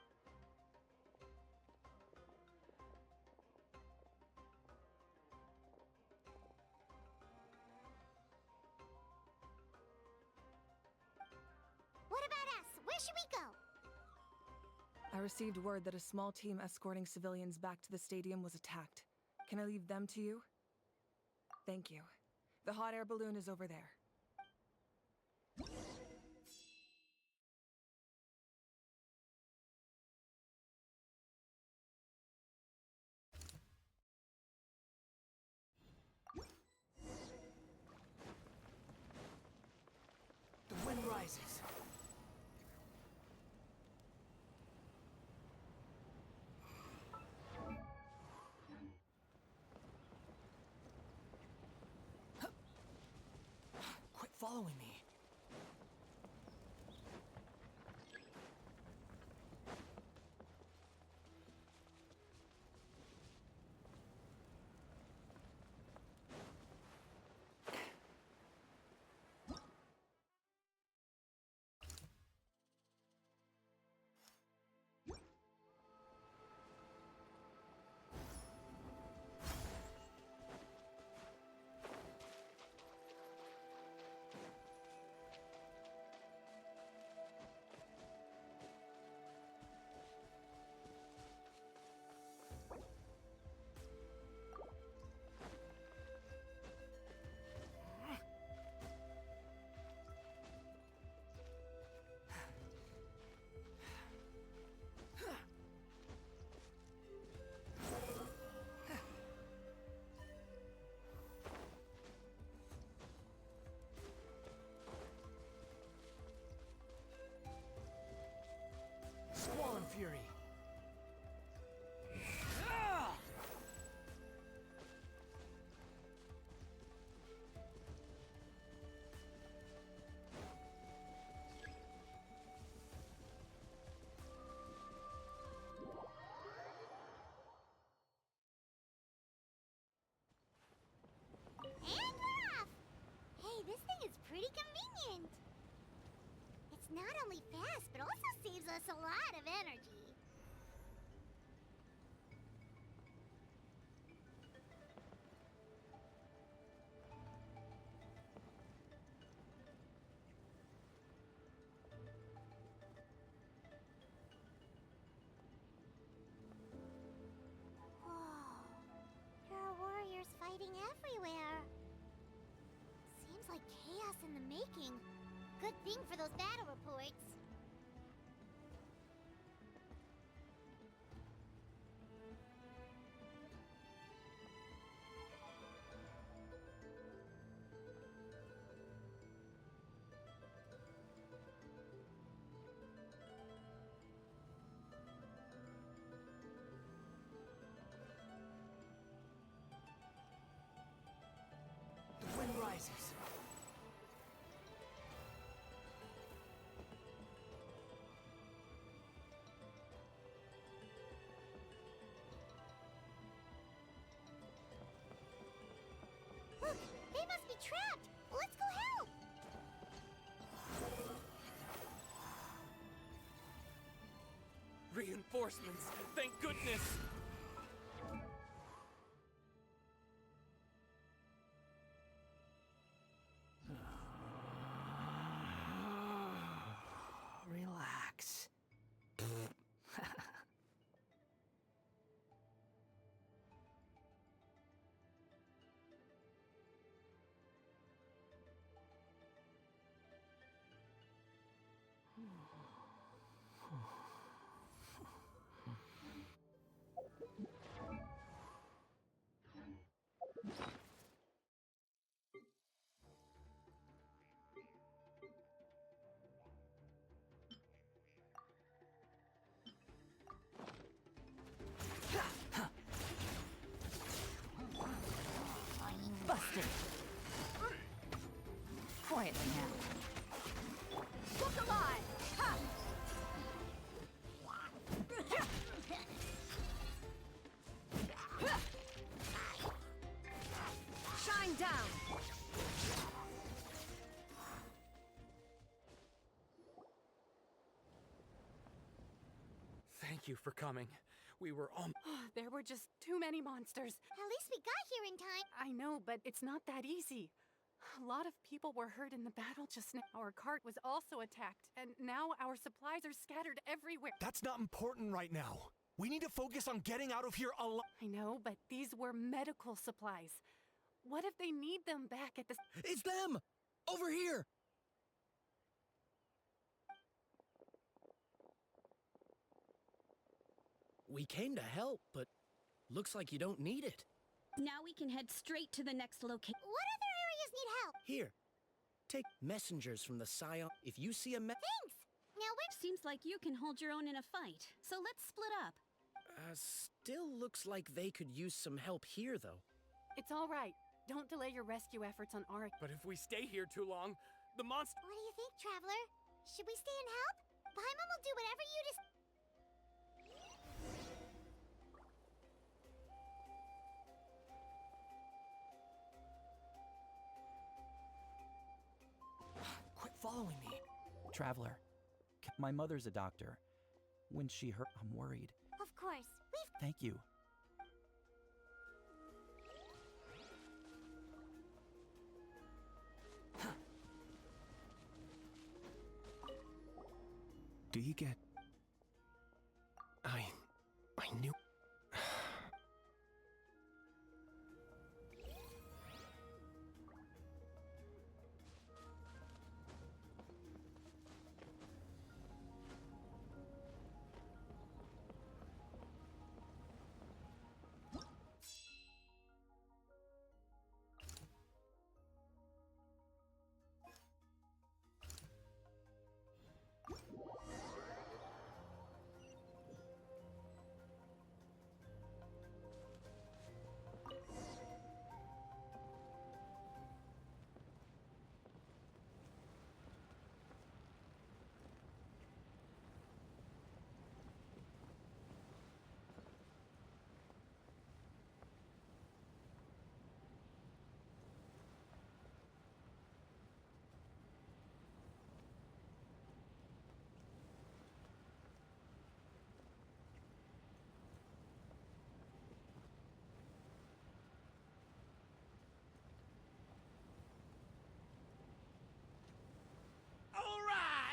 What about us? Where should we go? I received word that a small team escorting civilians back to the stadium was attacked. Can I leave them to you? Thank you. The hot air balloon is over there. The wind rises. Quit following me. Squall and fury. Ah! And we're off! Hey, this thing is pretty convenient. It's not only fast, but also saves us a lot of energy. Whoa. There are warriors fighting everywhere. Seems like boss in the making. Good thing for those battle reports. The wind rises. Look, they must be trapped. Let's go help. Reinforcements, thank goodness! Relax. Busted. Quietly now. Look alive! Ha! Shine down. Thank you for coming. We were all. There were just too many monsters. At least we got here in time. I know, but it's not that easy. A lot of people were hurt in the battle just now. Our cart was also attacked, and now our supplies are scattered everywhere. That's not important right now. We need to focus on getting out of here alive. I know, but these were medical supplies. What if they need them back at the... It's them! Over here! We came to help, but looks like you don't need it. Now we can head straight to the next location. What other areas need help? Here, take messengers from the Scion. If you see a Thanks! Now where... Seems like you can hold your own in a fight, so let's split up. Still looks like they could use some help here, though. It's all right. Don't delay your rescue efforts on our... But if we stay here too long, the monster... What do you think, Traveler? Should we stay and help? Paimon will do whatever you decide. Quit following me. Traveler, my mother's a doctor. When she hurt, I'm worried. Of course. We've... Thank you. Do you get... I knew...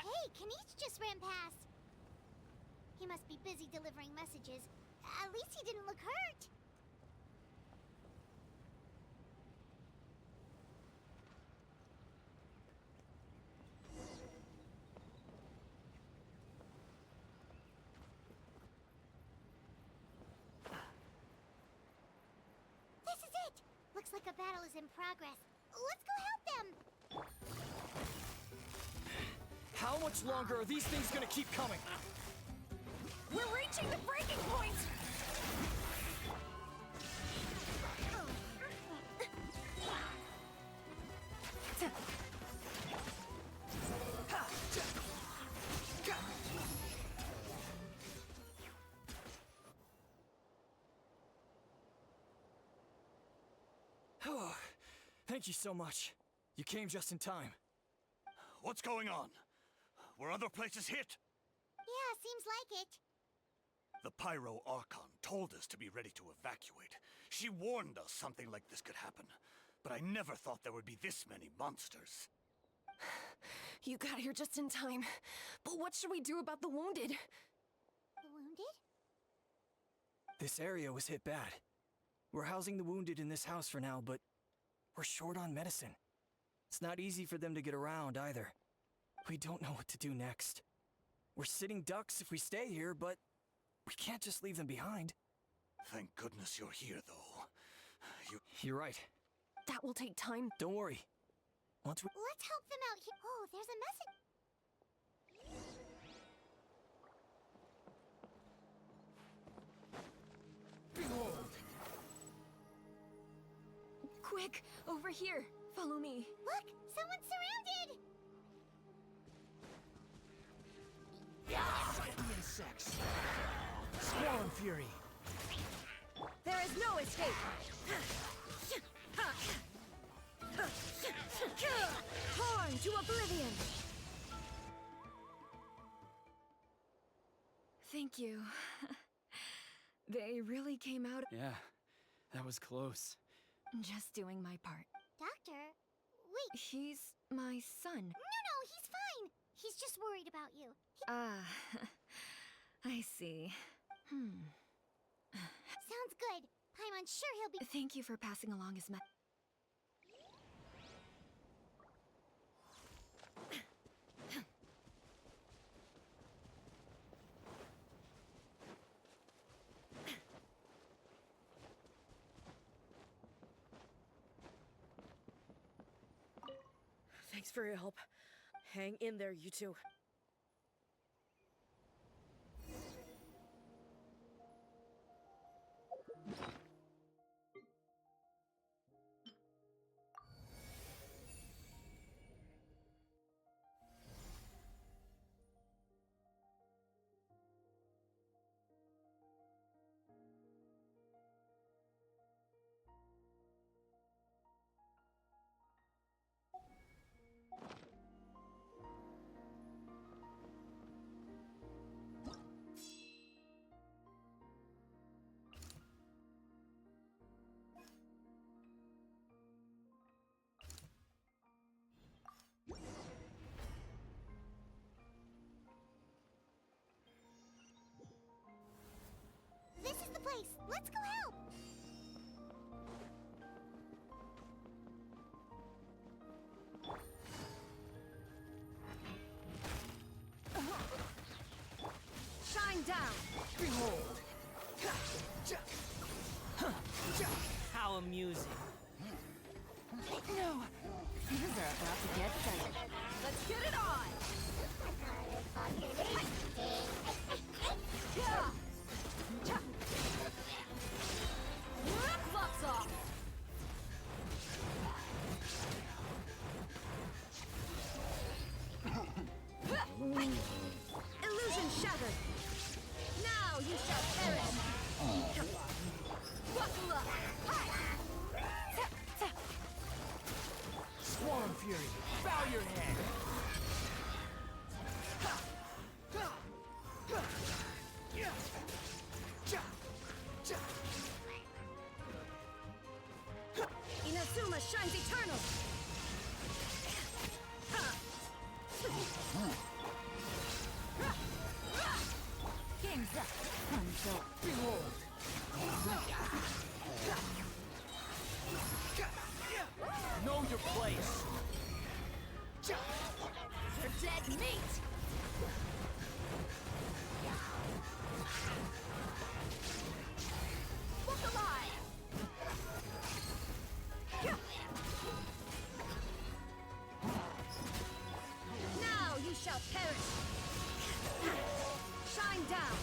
Hey, Kanichi just ran past. He must be busy delivering messages. At least he didn't look hurt. Looks like a battle is in progress. Let's go help them! How much longer are these things gonna keep coming? We're reaching the breaking point! Thank you so much. You came just in time. What's going on? Were other places hit? Yeah, seems like it. The Pyro Archon told us to be ready to evacuate. She warned us something like this could happen. But I never thought there would be this many monsters. You got here just in time. But what should we do about the wounded? The wounded? This area was hit bad. We're housing the wounded in this house for now, but we're short on medicine. It's not easy for them to get around either. We don't know what to do next. We're sitting ducks if we stay here, but we can't just leave them behind. Thank goodness you're here, though. You're right. That will take time. Don't worry. Once we... Let's help them out here. Oh, there's a message. Behold! Quick, over here. Follow me. Look, someone's surrounded! Fight the insects! Squall and fury! There is no escape! Torn to oblivion! Thank you. They really came out. Yeah, that was close. Just doing my part. Doctor, wait. He's my son. No, he's fine. He's just worried about you. I see. Sounds good. I'm sure he'll be... Thank you for passing along his Thanks for your help. Hang in there, you two. This is the place. Let's go help. Shine down! Behold! How amusing. No! These are about to get started. Let's get it on! Fucks off! Illusion shattered! Now you shall perish! Buckle up! Swarm Fury, bow your head! Inazuma shines eternal! Game's up! Until behold! Know your place! You're dead meat! Look alive! Perish! Shine down!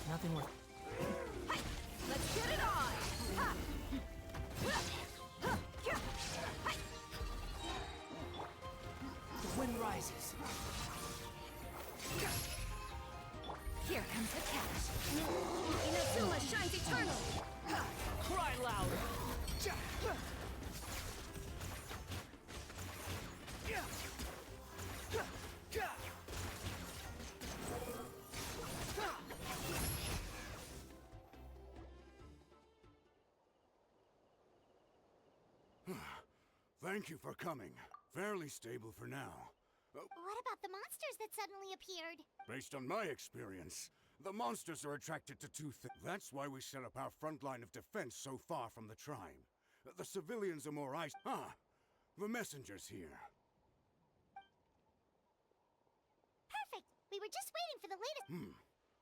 Nothing worth. Let's get it on! The wind rises. Here comes the cash. Inazuma shines eternal! Cry louder! Thank you for coming. Fairly stable for now. What about the monsters that suddenly appeared? Based on my experience, the monsters are attracted to two things. That's why we set up our front line of defense so far from the tribe. The civilians are more ice. The messenger's here. Perfect! We were just waiting for the latest.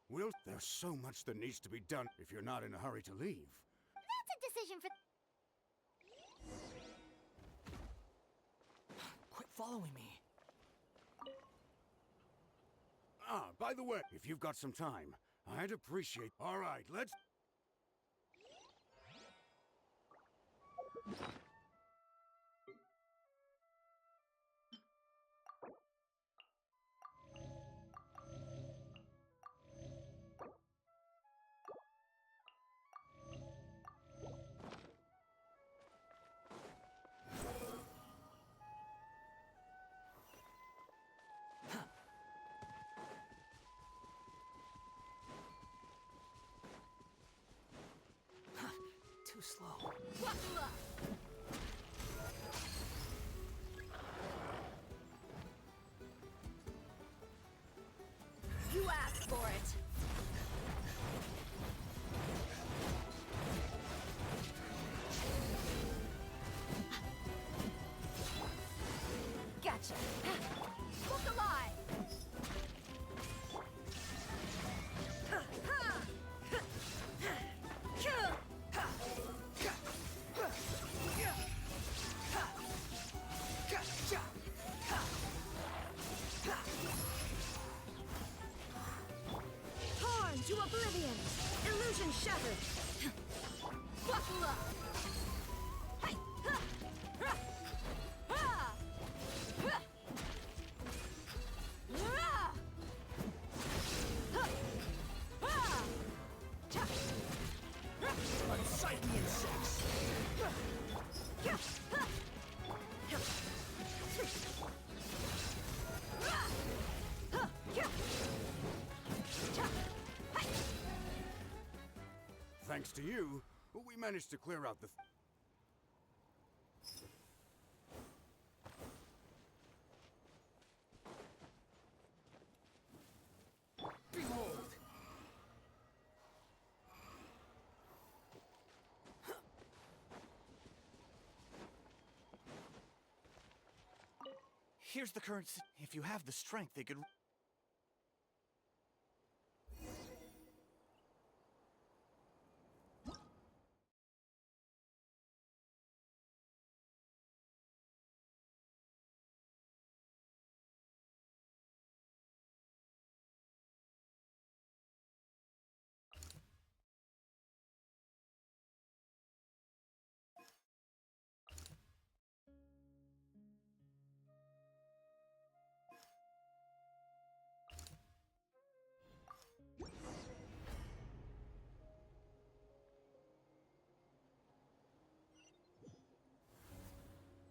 Well, there's so much that needs to be done if you're not in a hurry to leave. That's a decision for... Quit following me. By the way, if you've got some time, I'd appreciate... All right, let's... Too slow. You asked for it! Gotcha! Look alive! Torn to oblivion! Illusion shattered! Buckle up! Unsightly insects! Thanks to you, we managed to clear out the... Behold! Here's the current... If you have the strength, they could...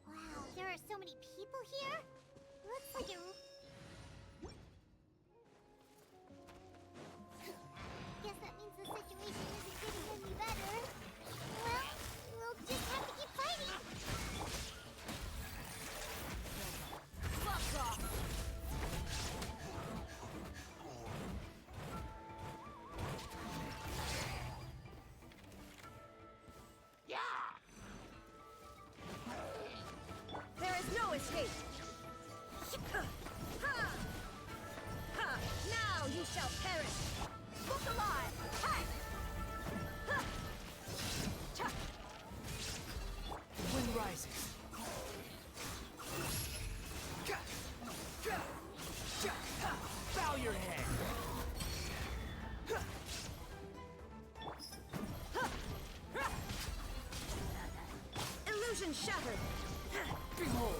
Wow, there are so many people here? Looks like it... Guess that means the situation isn't getting any better. Well, we'll just have to keep fighting. Fuck off! There is no escape! Illusion shattered! Behold!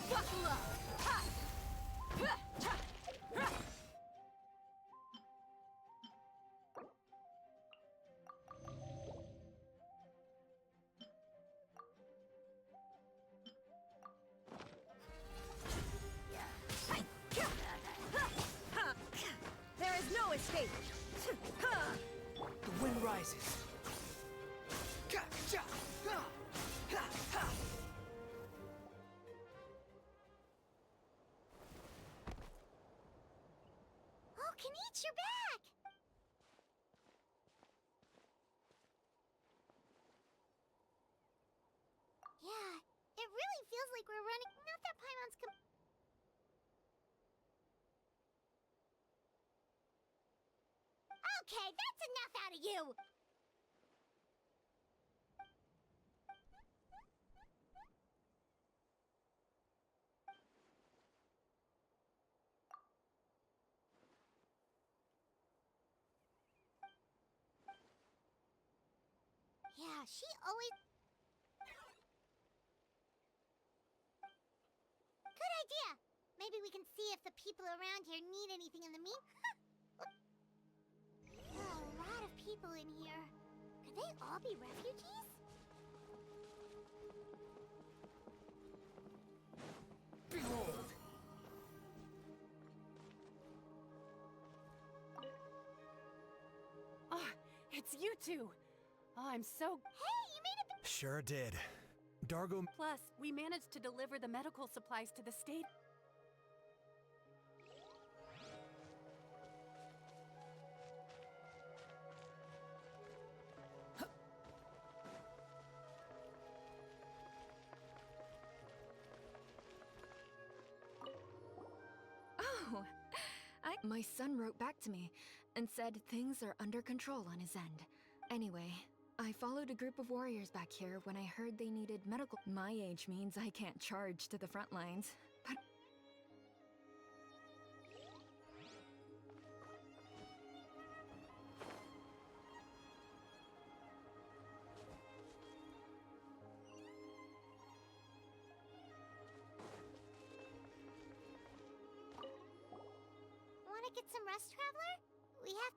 Buckle up! Ha! There is no escape! The wind rises. Oh, Kenichi, you're back! Yeah, it really feels like we're running. Not that Paimon's Okay, that's enough out of you! Yeah, she always... Good idea! Maybe we can see if the people around here need anything in the There are a lot of people in here. Could they all be refugees? Behold! Ah, it's you two! Oh, I'm so... Hey, you made it... Sure did. Dargo... Plus, we managed to deliver the medical supplies to the state. Oh, my son wrote back to me and said things are under control on his end. Anyway, I followed a group of warriors back here when I heard they needed medical. My age means I can't charge to the front lines, but... Wanna get some rest, Traveler? We have...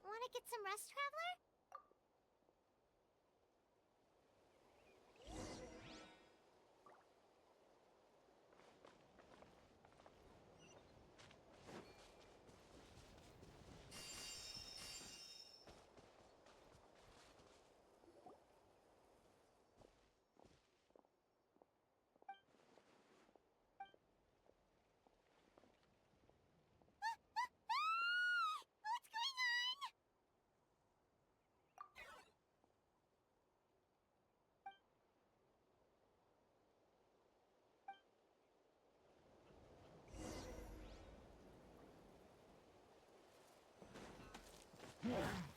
Wanna get some rest, Traveler? What's going on?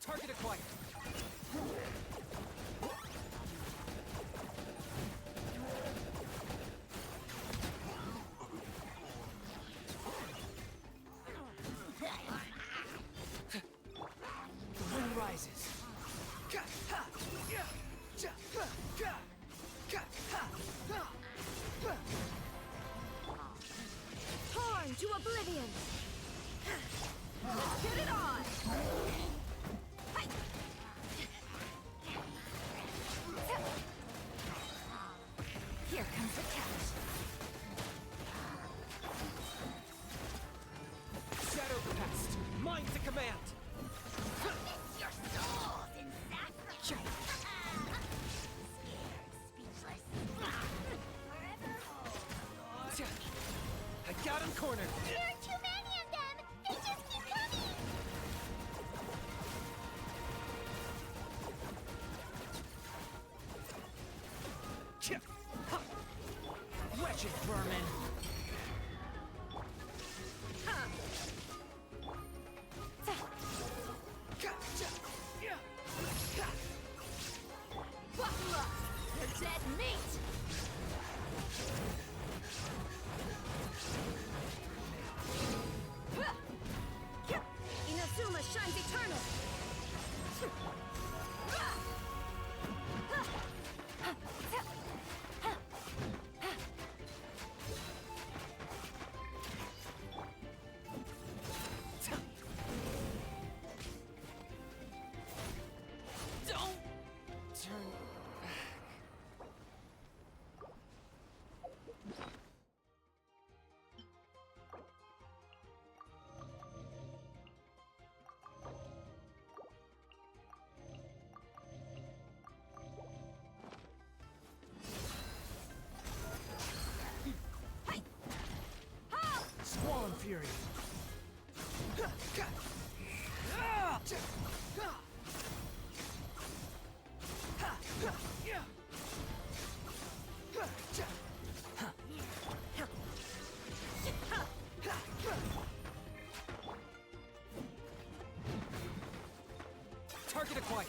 Target acquired. The wind rises. Torn to oblivion! Let's get it on! Here comes the catch. Shadow Pest! Mine to command! Your souls in sacrifice! I got him cornered! There are too many of them! They just keep coming! Wretched vermin! Ha! required.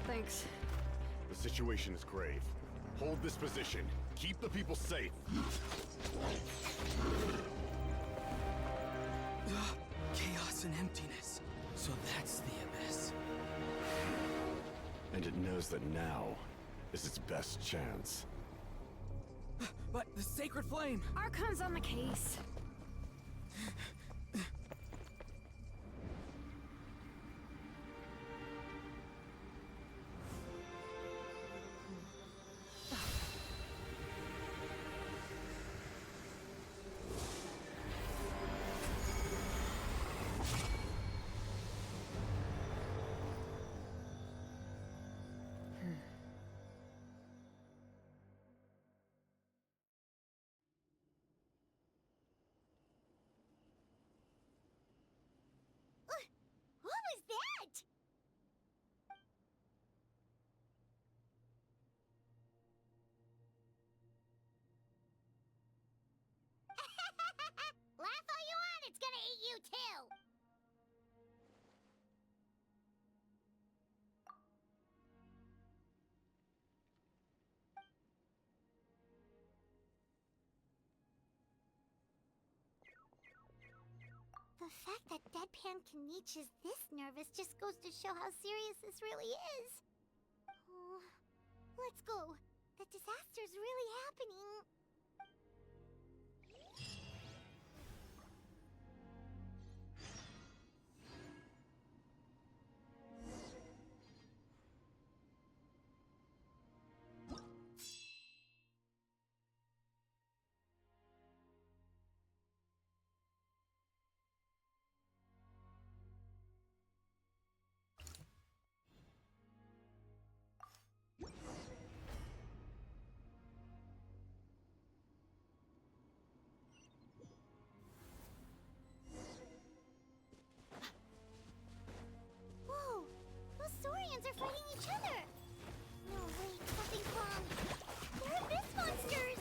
Thanks. The situation is grave. Hold this position. Keep the people safe. Chaos and emptiness. So that's the abyss. And it knows that now is its best chance. But the sacred flame! Archon's on the case. What was that? Laugh all you want, it's gonna eat you too! The fact that Deadpan Kaniche is this nervous just goes to show how serious this really is. Oh, let's go. The disaster's really happening. Whoa! Those Saurians are fighting each other! No, wait, something's wrong. They're abyss monsters!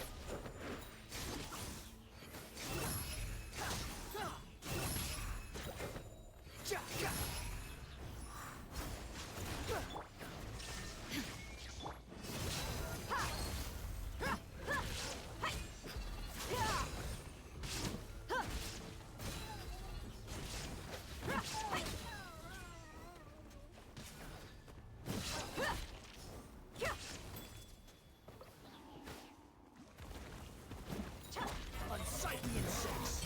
Unsightly insects!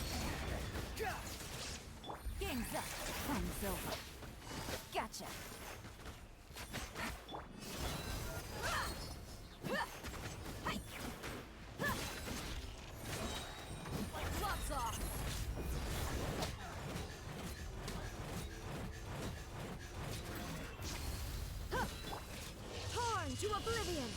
Game's up. Time's over. Gotcha. Like gloves off. Torn to oblivion!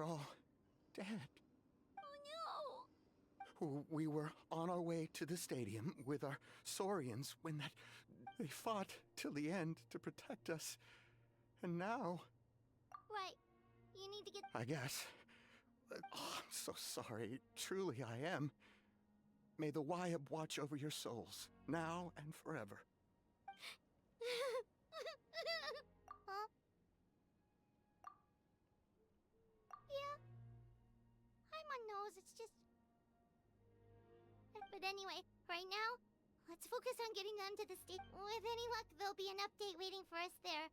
all dead. Oh no! We were on our way to the stadium with our Saurians when they fought till the end to protect us. And now... Right. You need to get... I guess. Oh, I'm so sorry. Truly I am. May the Wyab watch over your souls, now and forever. Huh? Yeah. I'm on nose, it's just... But anyway, right now, let's focus on getting them to the state. With any luck, there'll be an update waiting for us there.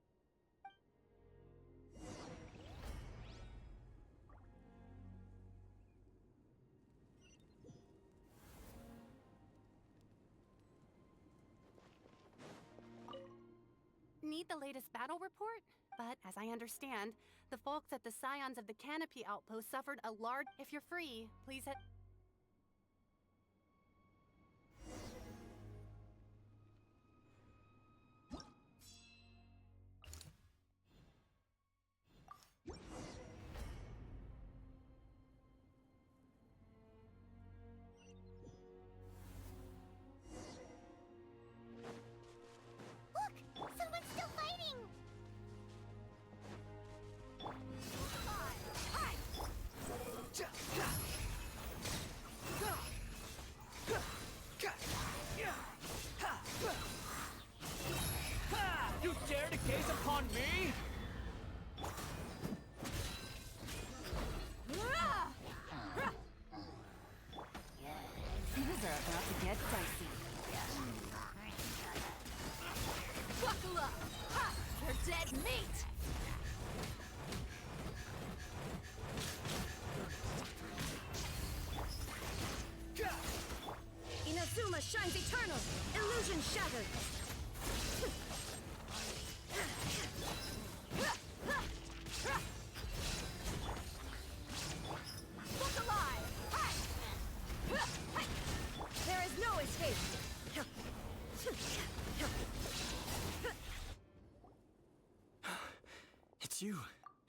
Need the latest battle report? But as I understand, the folks at the Scions of the Canopy Outpost suffered a large... If you're free, please hit... Look! Someone's still fighting! You dare to gaze upon me? Things are about to get dicey. Buckle up! Ha! You're dead meat! Inazuma shines eternal! Illusion shattered! Look alive! There is no escape! It's you.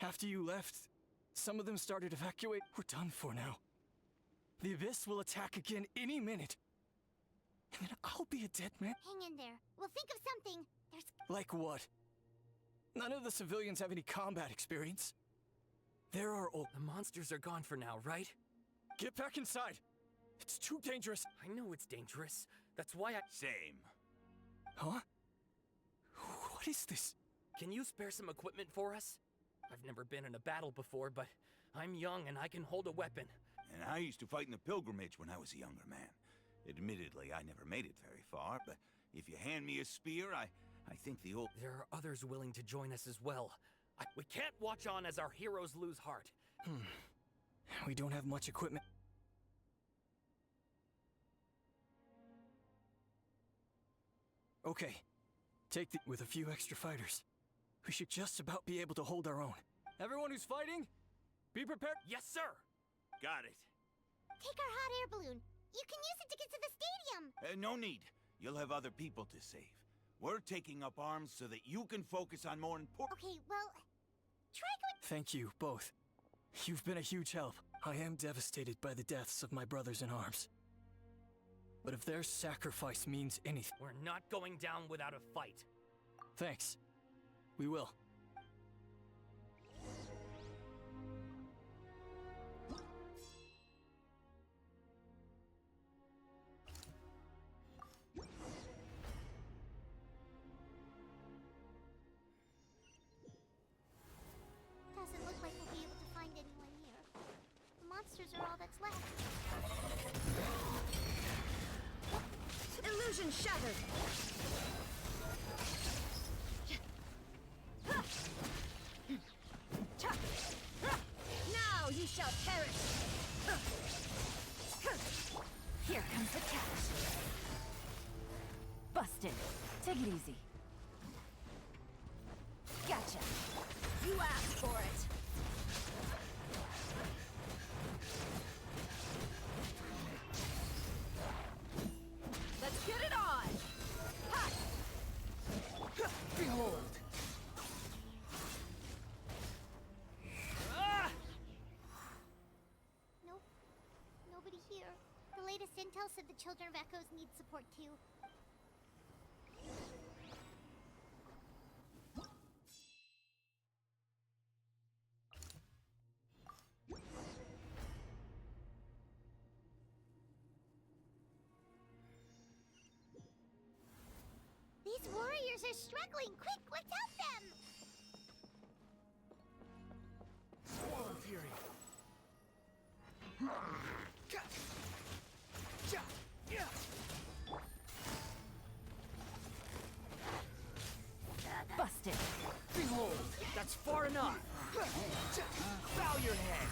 After you left, some of them started evacuate. We're done for now. The Abyss will attack again any minute. And then I'll be a dead man. Hang in there. We'll think of something. There's... Like what? None of the civilians have any combat experience. There are old... The monsters are gone for now, right? Get back inside! It's too dangerous. I know it's dangerous. That's why I... Same. Huh? What is this? Can you spare some equipment for us? I've never been in a battle before, but I'm young and I can hold a weapon. And I used to fight in the pilgrimage when I was a younger man. Admittedly, I never made it very far, but if you hand me a spear, I think the old... There are others willing to join us as well. We can't watch on as our heroes lose heart. We don't have much equipment. Okay. Take the... With a few extra fighters, we should just about be able to hold our own. Everyone who's fighting, be prepared. Yes, sir! Got it. Take our hot air balloon. You can use it to get to the stadium. No need. You'll have other people to save. We're taking up arms so that you can focus on more important... Okay, well... Try going... Thank you, both. You've been a huge help. I am devastated by the deaths of my brothers in arms. But if their sacrifice means anything... We're not going down without a fight. Thanks. We will. Doesn't look like we'll be able to find anyone here. The monsters are all that's left. Illusion shattered! Now you shall perish! Here comes the catch. Busted. Take it easy. Gotcha. You asked for it! Let's get it on! Ha! Behold! latest intel said the Children of Echoes need support too. These warriors are struggling! Quick, let's help them! Swallow Fury! Busted. Behold, that's far enough! Bow your head!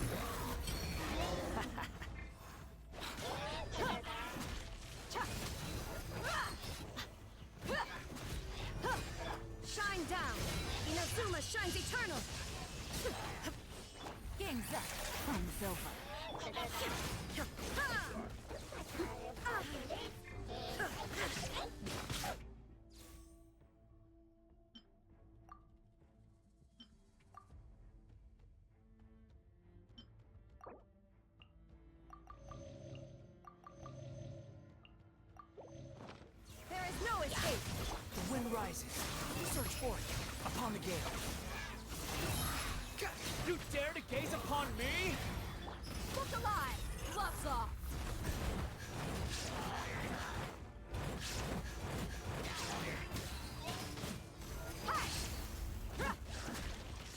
Shine down! Inazuma shines eternal! Gangs up! From Silva. There is no escape! The wind rises. Search for it. Upon the gale. You dare to gaze upon me? Look alive! Gloves off!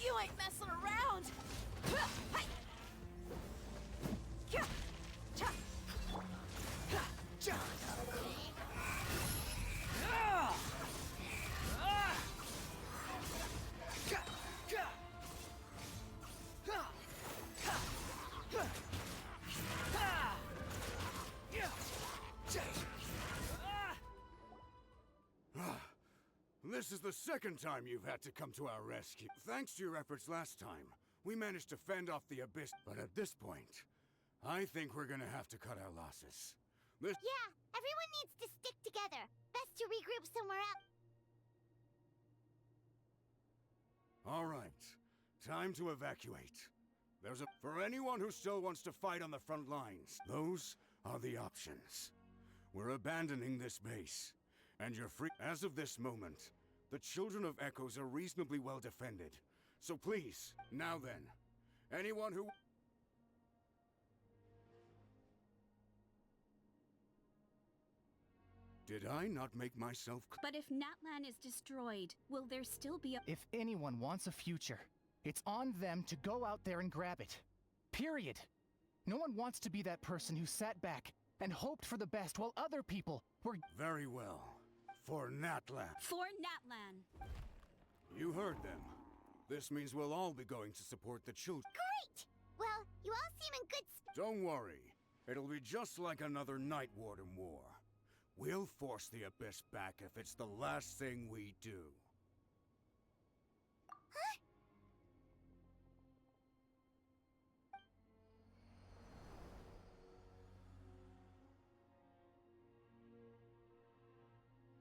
You ain't messing around! This is the second time you've had to come to our rescue. Thanks to your efforts last time, we managed to fend off the abyss. But at this point, I think we're gonna have to cut our losses. Yeah, everyone needs to stick together. Best to regroup somewhere else. All right, time to evacuate. For anyone who still wants to fight on the front lines, those are the options. We're abandoning this base, and you're free. As of this moment, the Children of Echoes are reasonably well defended. So please, now then, anyone who... Did I not make myself clear? But if Natlan is destroyed, will there still be a... If anyone wants a future, it's on them to go out there and grab it. Period. No one wants to be that person who sat back and hoped for the best while other people were... Very well. For Natlan. For Natlan. You heard them. This means we'll all be going to support the children. Great! Well, you all seem in good Don't worry. It'll be just like another Night Warden war. We'll force the Abyss back if it's the last thing we do. Huh?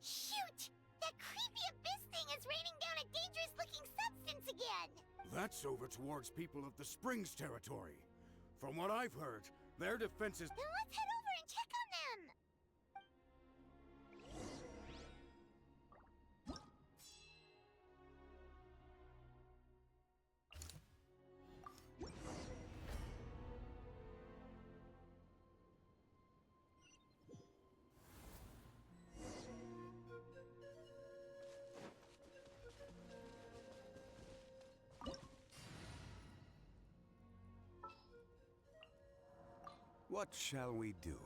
Shoot! That creepy abyss thing is raining down a dangerous-looking substance again! That's over towards people of the Springs territory. From what I've heard, their defenses... Then let's head over and check on them! What shall we do?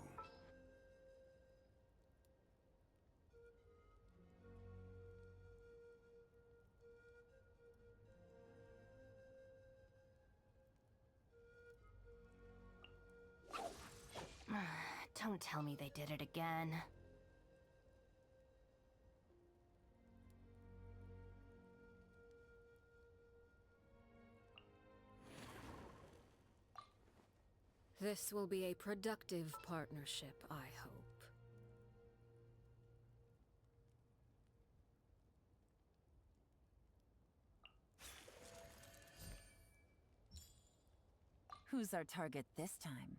Don't tell me they did it again. This will be a productive partnership, I hope. Who's our target this time?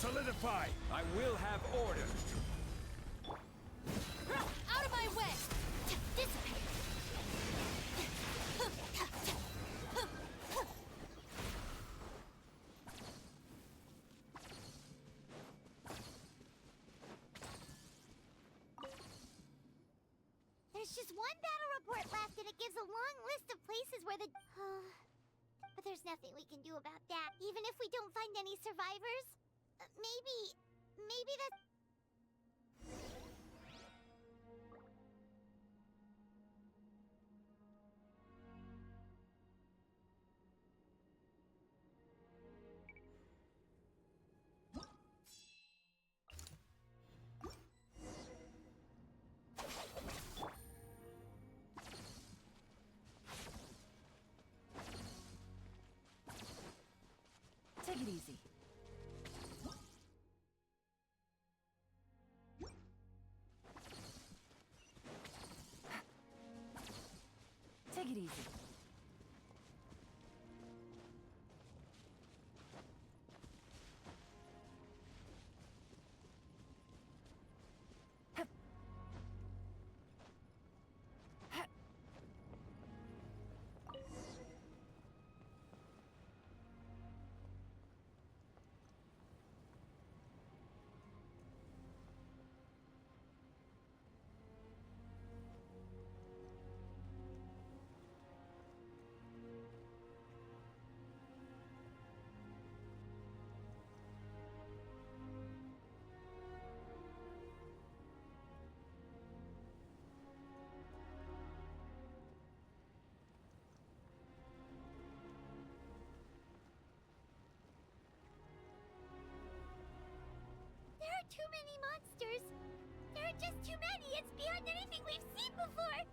solidify! I will have order! Out of my way! Dissipate! There's just one battle report left, and it gives a long list of places where the... But there's nothing we can do about that, even if we don't find any survivors. Maybe that's... Take it easy. Take it easy. There are too many monsters! There are just too many! It's beyond anything we've seen before!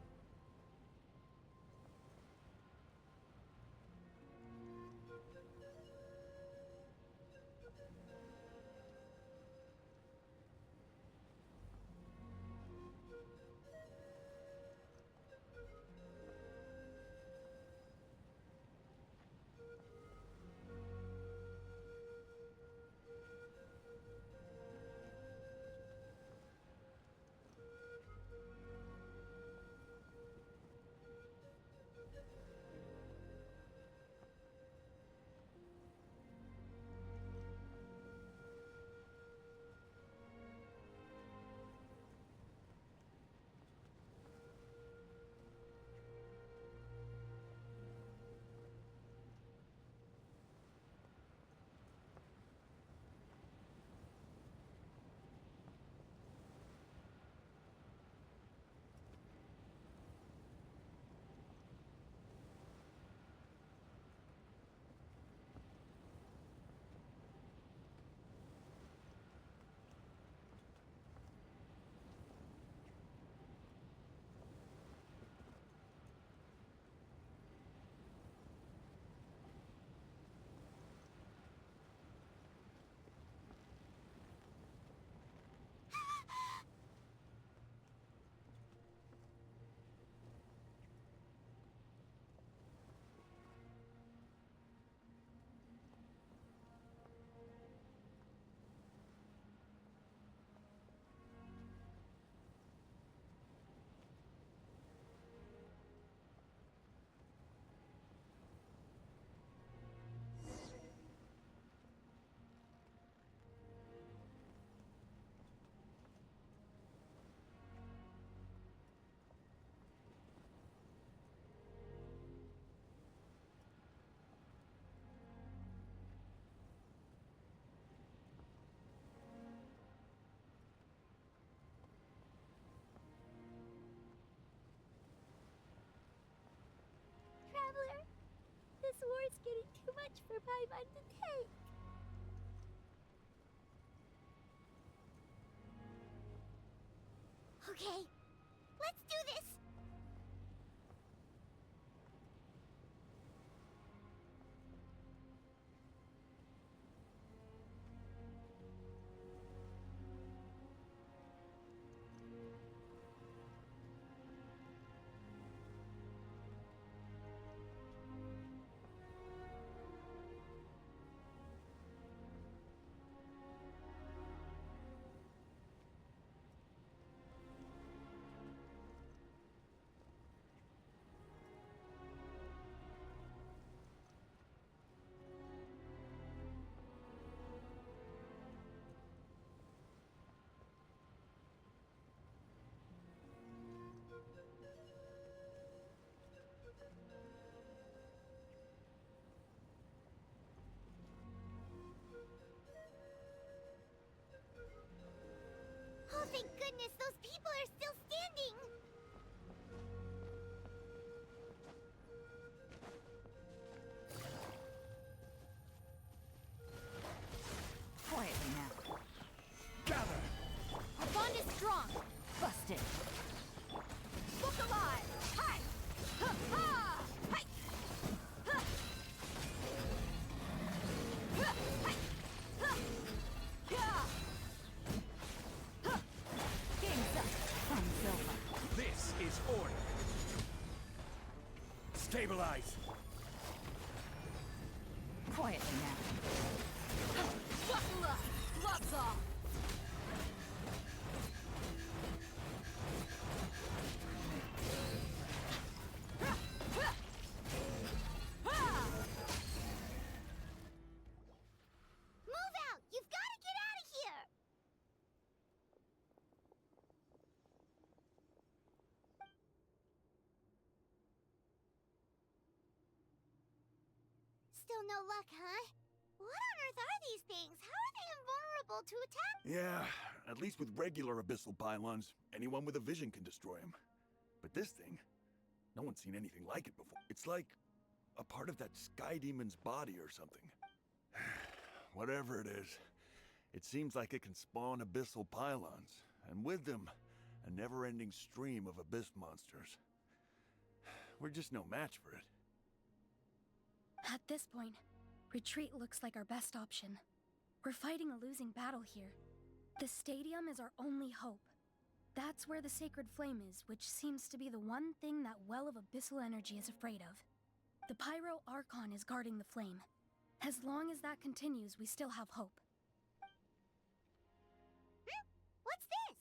Traveler, this war's getting too much for Paimon to take. Okay, let's do this! goodness, those people are still standing! Quietly now. Gather! Our bond is strong. Busted. Look alive! Hi! Ha! Ha! Hi! Ha! Ha! Hi! Ha! Yeah! Ha! Game's up. From Silva. This is order. Stabilize. Quietly now. Buckle up! Gloves off! Move out! You've got to get out of here! Still no luck, huh? What on earth are these things? How are they invulnerable to attack? Yeah, at least with regular abyssal pylons, anyone with a vision can destroy them. But this thing, no one's seen anything like it before. It's like a part of that sky demon's body or something. Whatever it is, it seems like it can spawn abyssal pylons, and with them, a never-ending stream of abyss monsters. We're just no match for it. At this point, retreat looks like our best option. We're fighting a losing battle here. The stadium is our only hope. That's where the sacred flame is, which seems to be the one thing that well of abyssal energy is afraid of. The Pyro Archon is guarding the flame. As long as that continues, we still have hope. What's this?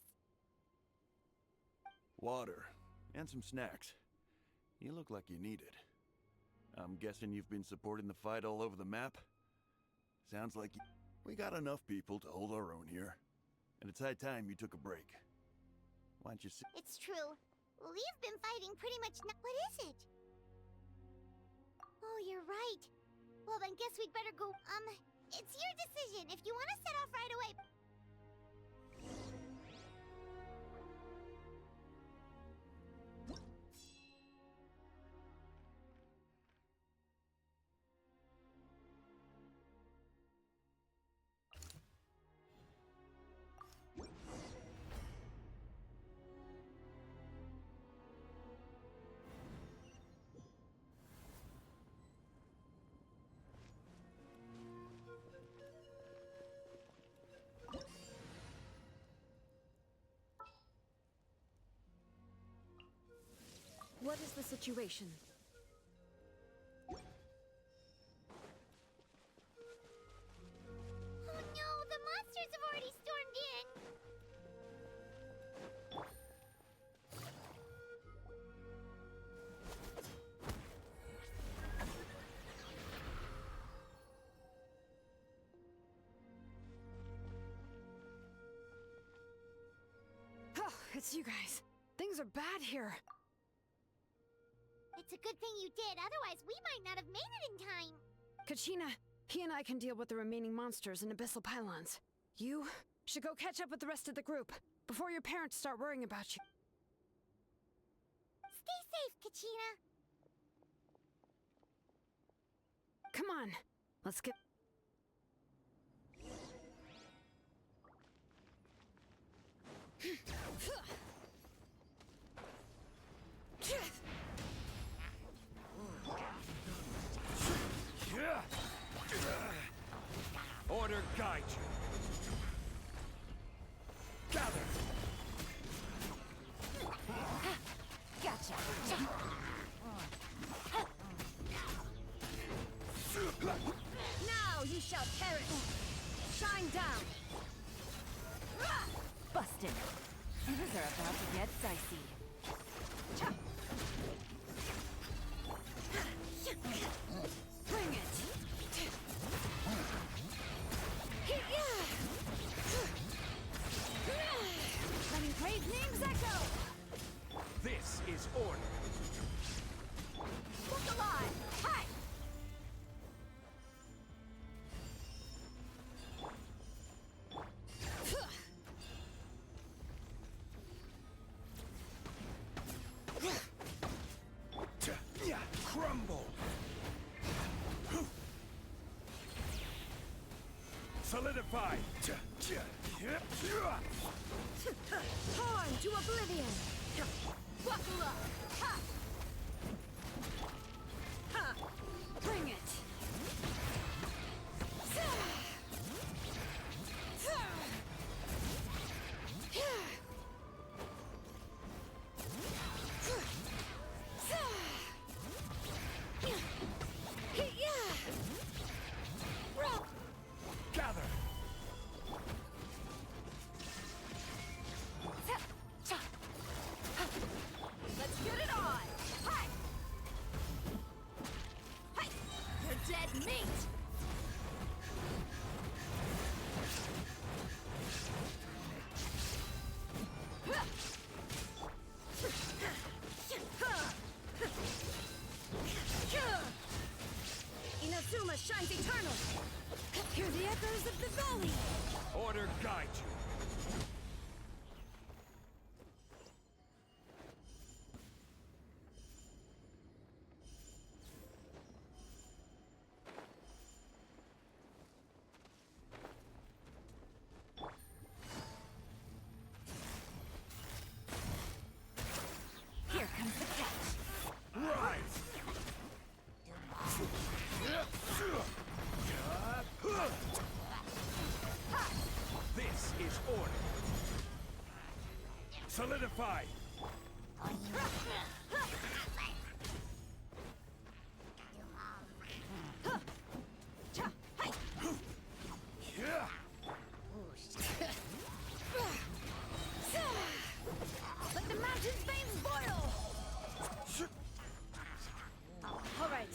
Water, and some snacks. You look like you need it. I'm guessing you've been supporting the fight all over the map? Sounds like we got enough people to hold our own here. And it's high time you took a break. Why don't you sit? It's true. We've been fighting pretty much What is it? Oh, you're right. Well, then guess we'd better go. It's your decision. If you want to set off right away. What is the situation? Oh no, the monsters have already stormed in. Oh, it's you guys. Things are bad here. It's a good thing you did, otherwise we might not have made it in time. Kachina, he and I can deal with the remaining monsters and abyssal pylons. You should go catch up with the rest of the group before your parents start worrying about you. Stay safe, Kachina. Come on, let's get... Order guide you. Gather. Gotcha. Now you shall perish. Shine down. Busted. Things are about to get dicey. Bring it! Letting praise names echo! This is order. Look alive! Hi! Solidify! Torn to oblivion! Buckle up! Ha! Ha! Bring it! Gather! Let's get it on! Hi! Hi! You're dead meat! Inazuma shines eternal! Hear the echoes of the valley! Order guide you! Here comes the catch! Rise! This is order. Solidify! Let the mountain's veins boil! All right.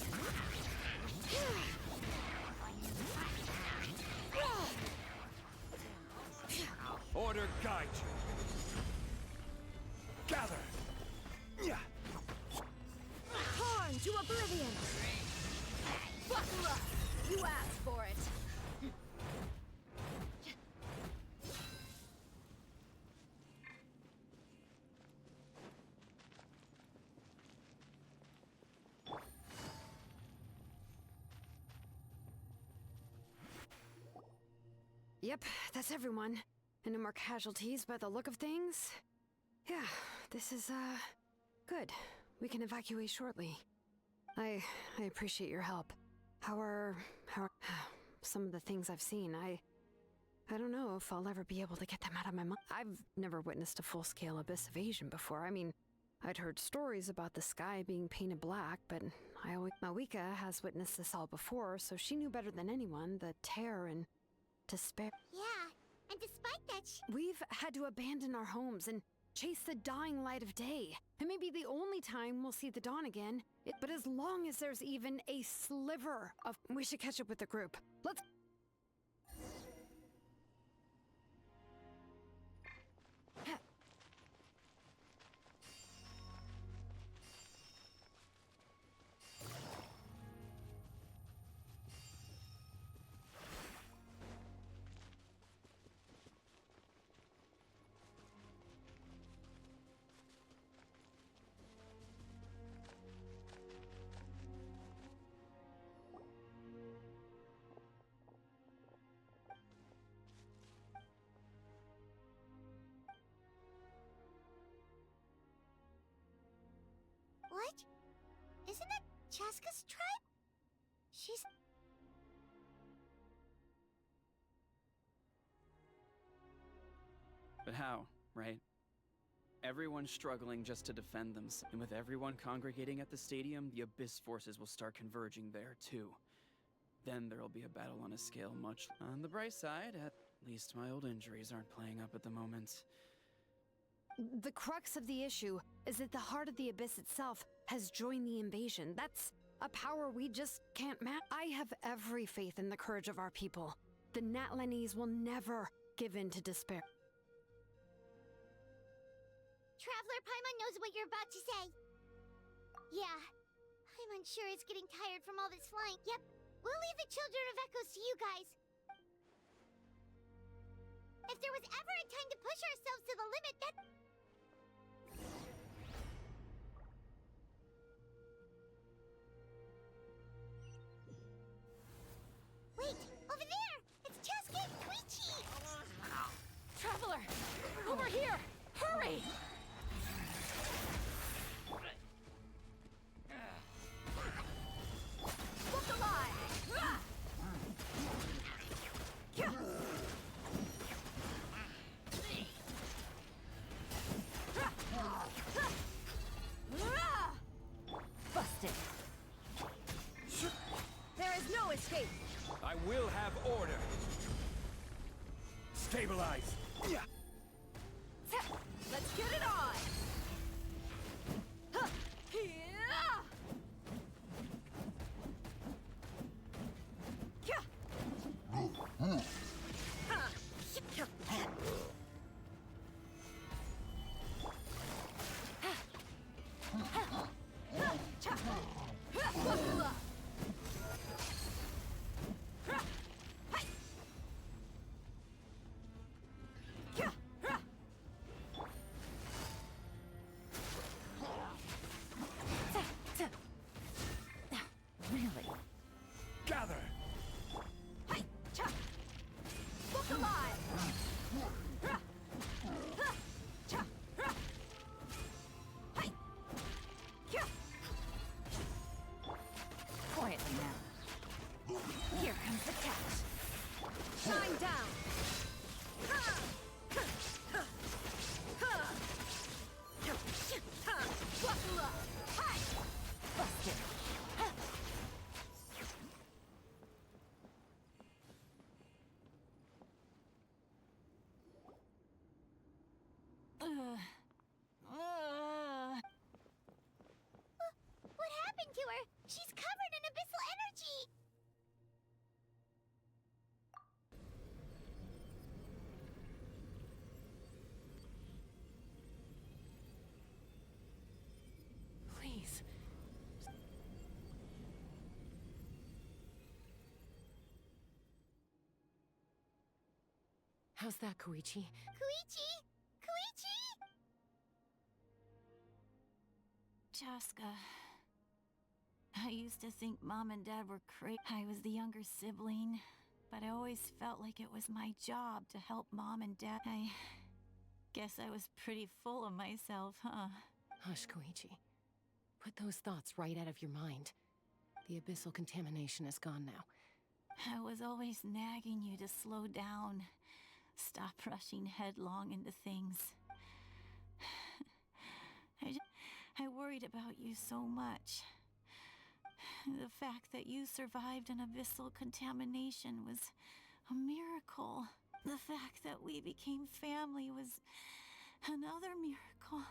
Order guide you. Gather! Torn to oblivion! Buckle up! You asked for it! Yep, that's everyone. And no more casualties by the look of things. Yeah, this is, good. We can evacuate shortly. I appreciate your help. How are some of the things I've seen? I don't know if I'll ever be able to get them out of my mind. I've never witnessed a full-scale abyss invasion before. I mean, I'd heard stories about the sky being painted black, but Mawika has witnessed this all before, so she knew better than anyone the terror and despair. Yeah, and despite that, We've had to abandon our homes and chase the dying light of day. It may be the only time we'll see the dawn again, but as long as there's even a sliver of... We should catch up with the group. Let's... what? Isn't that Chaska's tribe? She's... But how, right? Everyone's struggling just to defend themselves, and with everyone congregating at the stadium, the Abyss forces will start converging there, too. Then there'll be a battle on a scale much... On the bright side, at least my old injuries aren't playing up at the moment. The crux of the issue is that the heart of the Abyss itself has joined the invasion. That's a power we just can't match. I have every faith in the courage of our people. The Natlanese will never give in to despair. Traveler Paimon knows what you're about to say. Yeah, I'm unsure it's getting tired from all this flying. Yep, we'll leave the Children of Echoes to you guys. If there was ever a time to push ourselves to the limit, that... Wait, over there! It's Chesky! have order. Stabilize. Yeah. Let's get it on! Huh. Yeah. Really? Gather. Look alive! Quietly now. Here comes the catch. Shine down! Buckle up! Busted! What happened to her? She's covered in abyssal energy! Please. How's that, Koichi? Koichi! Koichi! Chaska. I used to think Mom and Dad were crazy. I was the younger sibling, but I always felt like it was my job to help Mom and Dad. I guess I was pretty full of myself, huh? Hush, Koichi. Put those thoughts right out of your mind. The abyssal contamination is gone now. I was always nagging you to slow down. Stop rushing headlong into things. I worried about you so much. The fact that you survived an abyssal contamination was a miracle. The fact that we became family was another miracle.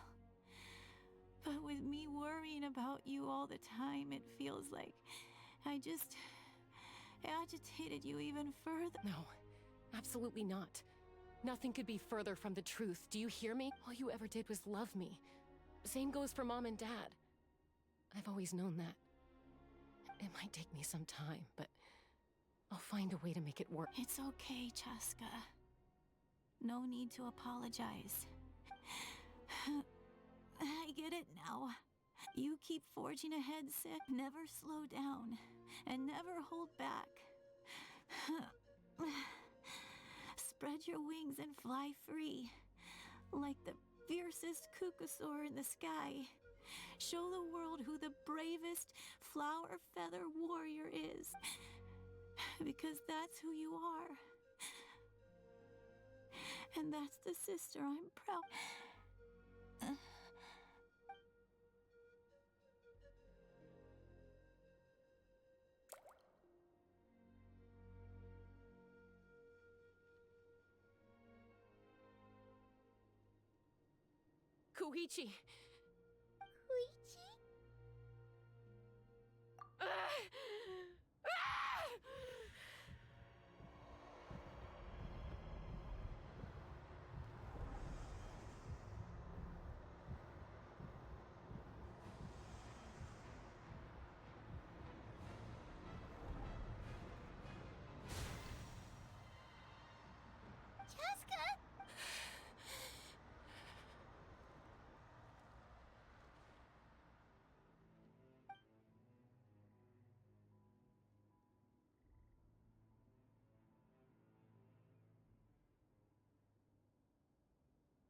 But with me worrying about you all the time, it feels like I just agitated you even further. No, absolutely not. Nothing could be further from the truth. Do you hear me? All you ever did was love me. Same goes for Mom and Dad. I've always known that. It might take me some time, but I'll find a way to make it work. It's okay, Chaska. No need to apologize. I get it now. You keep forging ahead, Sid. Never slow down, and never hold back. Spread your wings and fly free, like the fiercest Kukusaur in the sky. Show the world who the bravest flower feather warrior is. Because that's who you are. And that's the sister I'm proud. Koichi! Koichi? Chaska!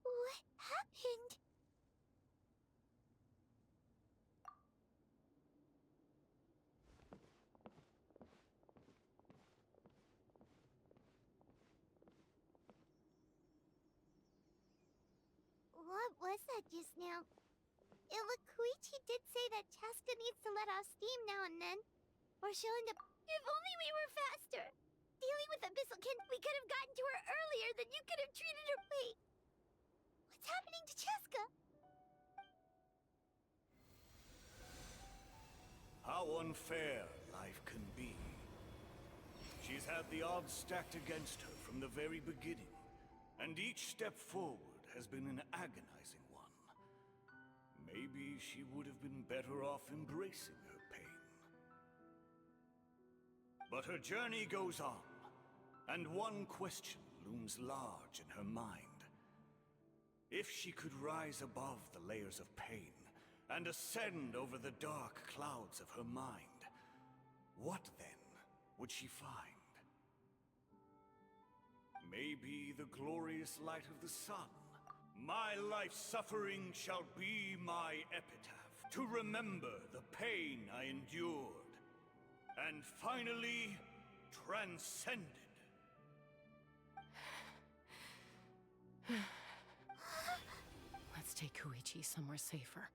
What happened? What was that just now? Look, Koichi did say that Chaska needs to let off steam now and then, or she'll end up. If only we were faster! Dealing with Abyssalkin, we could have gotten to her earlier, then you could have treated her. Wait. What's happening to Cheska? How unfair life can be. She's had the odds stacked against her from the very beginning, and each step forward has been an agonizing one. Maybe she would have been better off embracing her pain. But her journey goes on, and one question looms large in her mind. If she could rise above the layers of pain and ascend over the dark clouds of her mind, what then would she find? Maybe the glorious light of the sun. My life's suffering shall be my epitaph, to remember the pain I endured, and finally transcended. Let's take Koichi somewhere safer.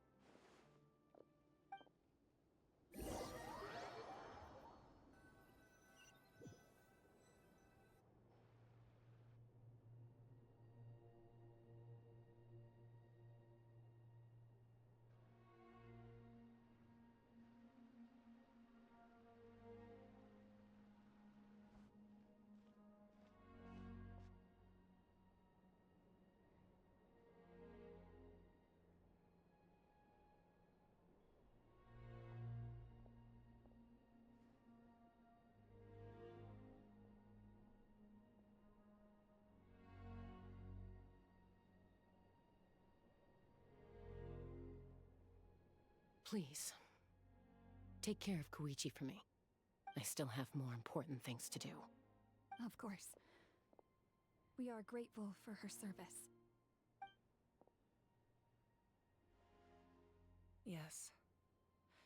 Please, take care of Koichi for me. I still have more important things to do. Of course. We are grateful for her service. Yes.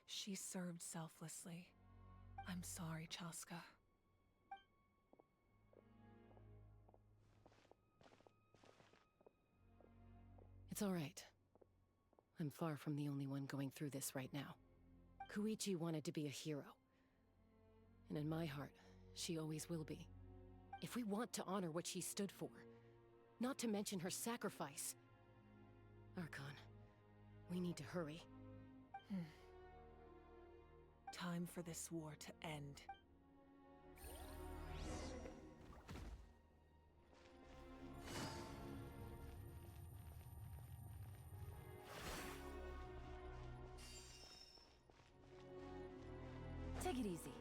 She served selflessly. I'm sorry, Chaska. It's all right. I'm far from the only one going through this right now. Koichi wanted to be a hero. And in my heart, she always will be. If we want to honor what she stood for, not to mention her sacrifice. Archon, we need to hurry. Time for this war to end. Take it easy.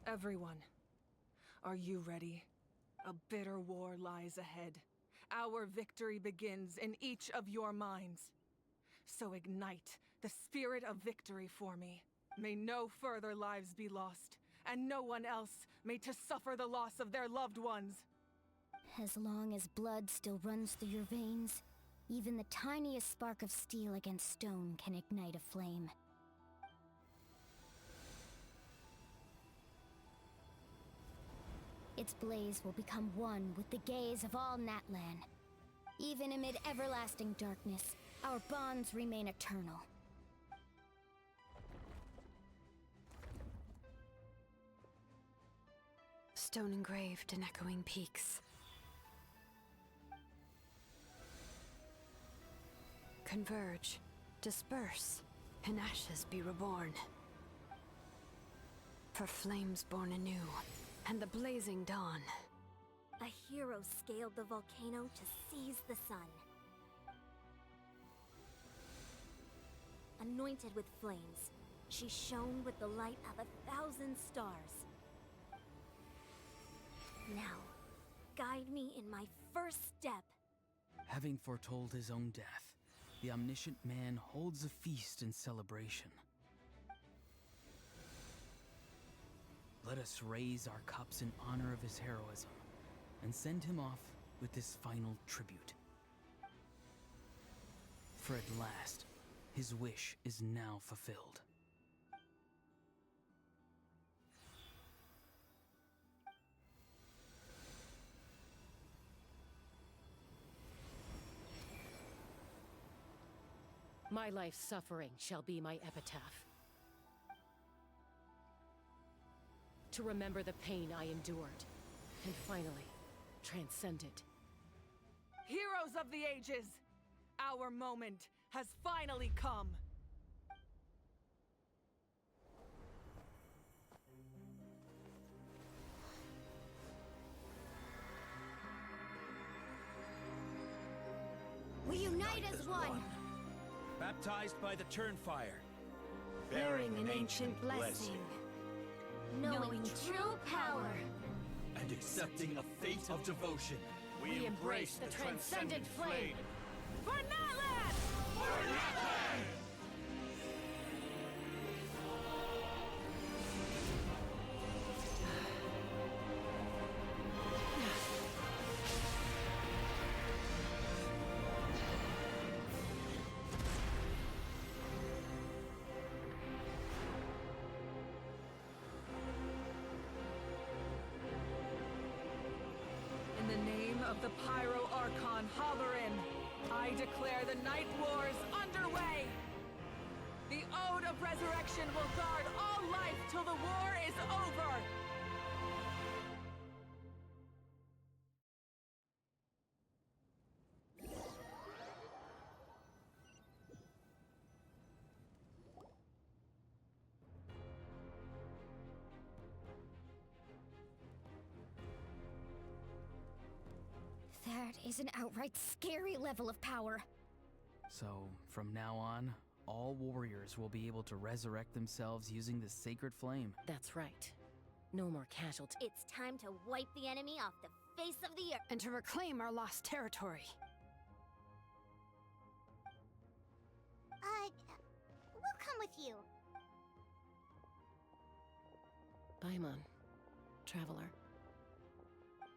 Everyone, are you ready? A bitter war lies ahead. Our victory begins in each of your minds. So ignite the spirit of victory for me. May no further lives be lost, and no one else may to suffer the loss of their loved ones. As long as blood still runs through your veins, even the tiniest spark of steel against stone can ignite a flame. Its blaze will become one with the gaze of all Natlan. Even amid everlasting darkness, our bonds remain eternal. Stone engraved in echoing peaks. Converge, disperse, and ashes be reborn. For flames born anew, and the blazing dawn. A hero scaled the volcano to seize the sun. Anointed with flames, she shone with the light of 1,000 stars. Now, guide me in my first step. Having foretold his own death, the omniscient man holds a feast in celebration. Let us raise our cups in honor of his heroism, and send him off with this final tribute. For at last, His wish is now fulfilled. My life's suffering shall be my epitaph. To remember the pain I endured, and finally, transcend it. Heroes of the ages! Our moment has finally come! We unite as one! Baptized by the Turnfire. Bearing an ancient blessing. Knowing true power. And accepting a fate of devotion. We embrace the transcendent flame. For Natlan! For Natlan! In the name of the Pyro Archon Halloran, I declare the Night Wars underway! The Ode of Resurrection will guard all life till the war is over! That is an outright scary level of power. So, from now on, all warriors will be able to resurrect themselves using the sacred flame. That's right. No more casualties. It's time to wipe the enemy off the face of the earth. And to reclaim our lost territory. We'll come with you. Paimon, traveler.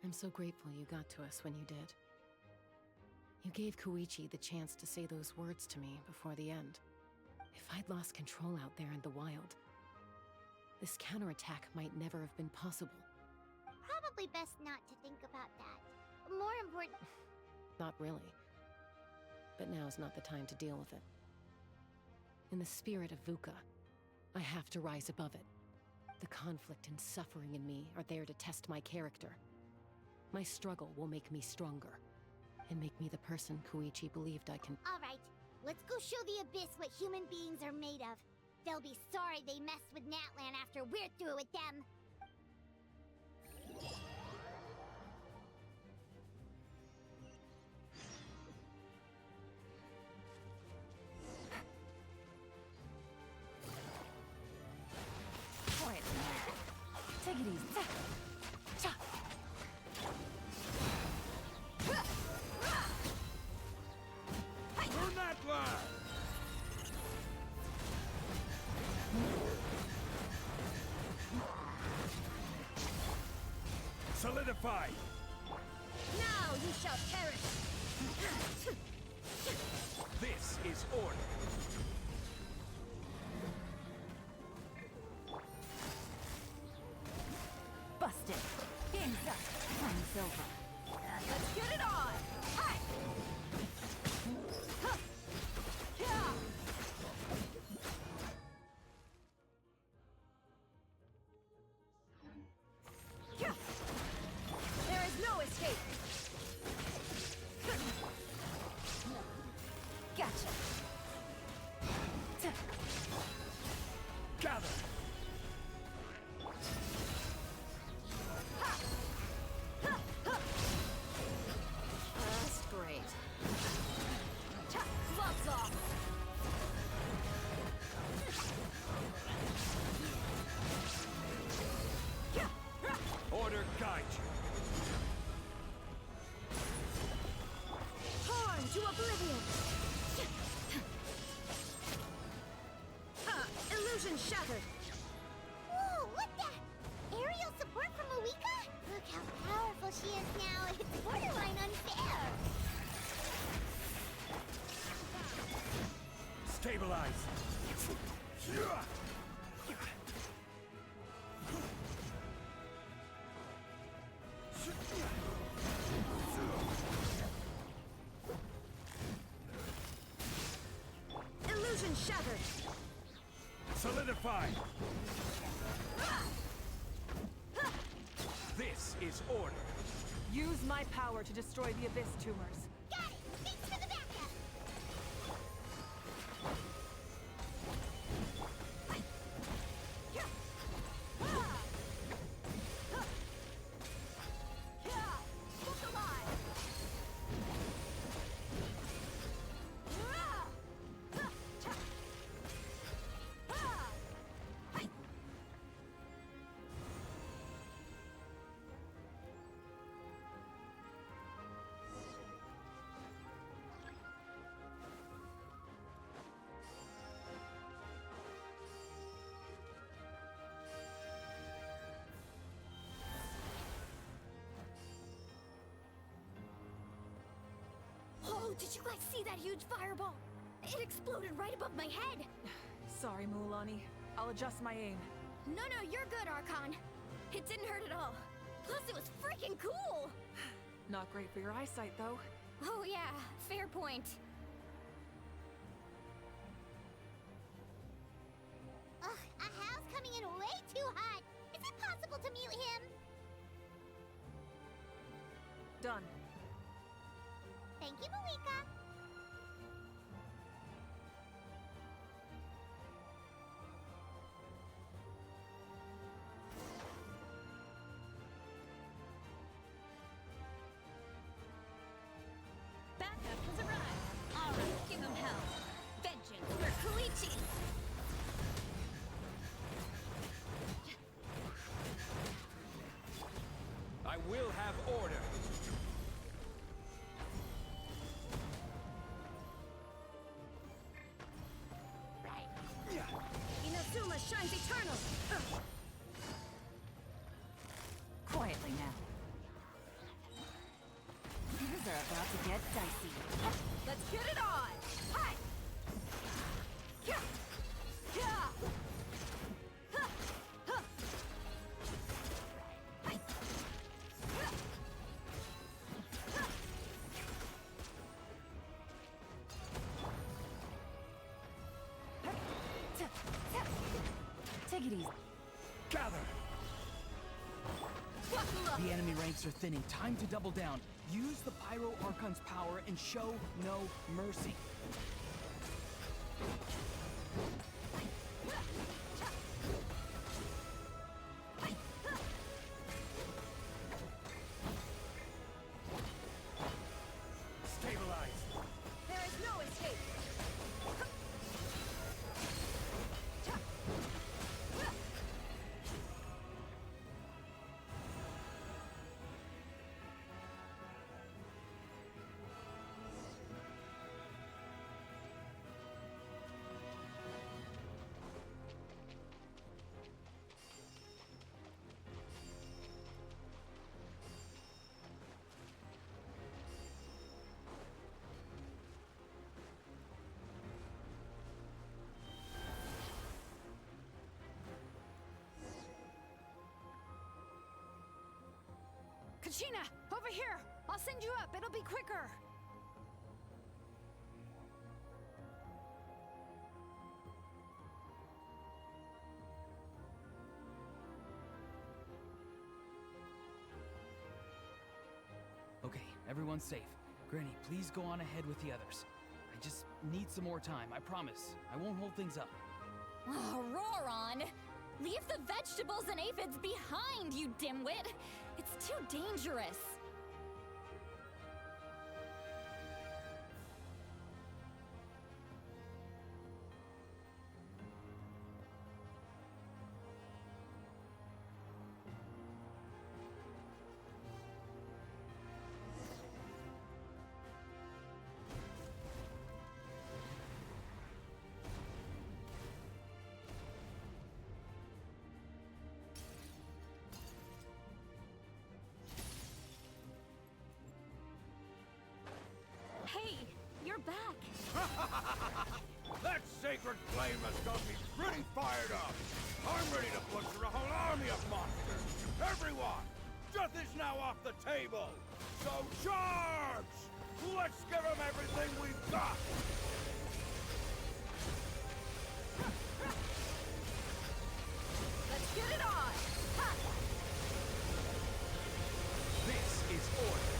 I'm so grateful you got to us when you did. You gave Koichi the chance to say those words to me before the end. If I'd lost control out there in the wild, this counterattack might never have been possible. Probably best not to think about that. More important... Not really. But now's not the time to deal with it. In the spirit of VUCA, I have to rise above it. The conflict and suffering in me are there to test my character. My struggle will make me stronger, and make me the person Koichi believed I can... Alright, let's go show the Abyss what human beings are made of. They'll be sorry they messed with Natlan after we're through with them. Quiet. Take it easy. Cha. For Natlan! Solidify! Now you shall perish! This is order. Busted. Game's up. Time's over. Let's get it on! Hi! Huh. Yeah. Yeah. There is no escape! Gotcha! Gather! That's great. Gloves off! Order guide you. Torn to oblivion! Illusion shattered. Whoa, what the? Aerial support from Moika? Look how powerful she is now. It's borderline unfair. Stabilize. Illusion shattered. Solidify. This is order. Use my power to destroy the Abyss tumors. Got it! Thanks for the backup! Oh, did you guys see that huge fireball? It exploded right above my head. Sorry, Mulan. I'll adjust my aim. No, you're good, Archon. It didn't hurt at all. Plus, it was freaking cool. Not great for your eyesight, though. Oh yeah, fair point. Ugh, Ahal's coming in way too hot. Is it possible to mute him? Done. Thank you, Malika. Backup has arrived. All right, give them hell. Vengeance for Koichi. I will have order. Inazuma shines eternal. Quietly now. Things are about to get dicey. Let's get it on! Hi! Yeah! Yeah! Huh! Huh! Hi! Take it easy. Gather! The enemy ranks are thinning. Time to double down. Use the Pyro Archon's power and show no mercy. Stabilize! There is no escape. Kachina, over here! I'll send you up, it'll be quicker! Okay, everyone's safe. Granny, please go on ahead with the others. I just need some more time, I promise. I won't hold things up. Oh, Roron! Leave the vegetables and aphids behind, you dimwit! It's too dangerous! Hey, you're back! That sacred flame has got me pretty fired up. I'm ready to butcher a whole army of monsters. Everyone, death is now off the table. So charge! Let's give them everything we've got. Let's get it on! Ha! This is order.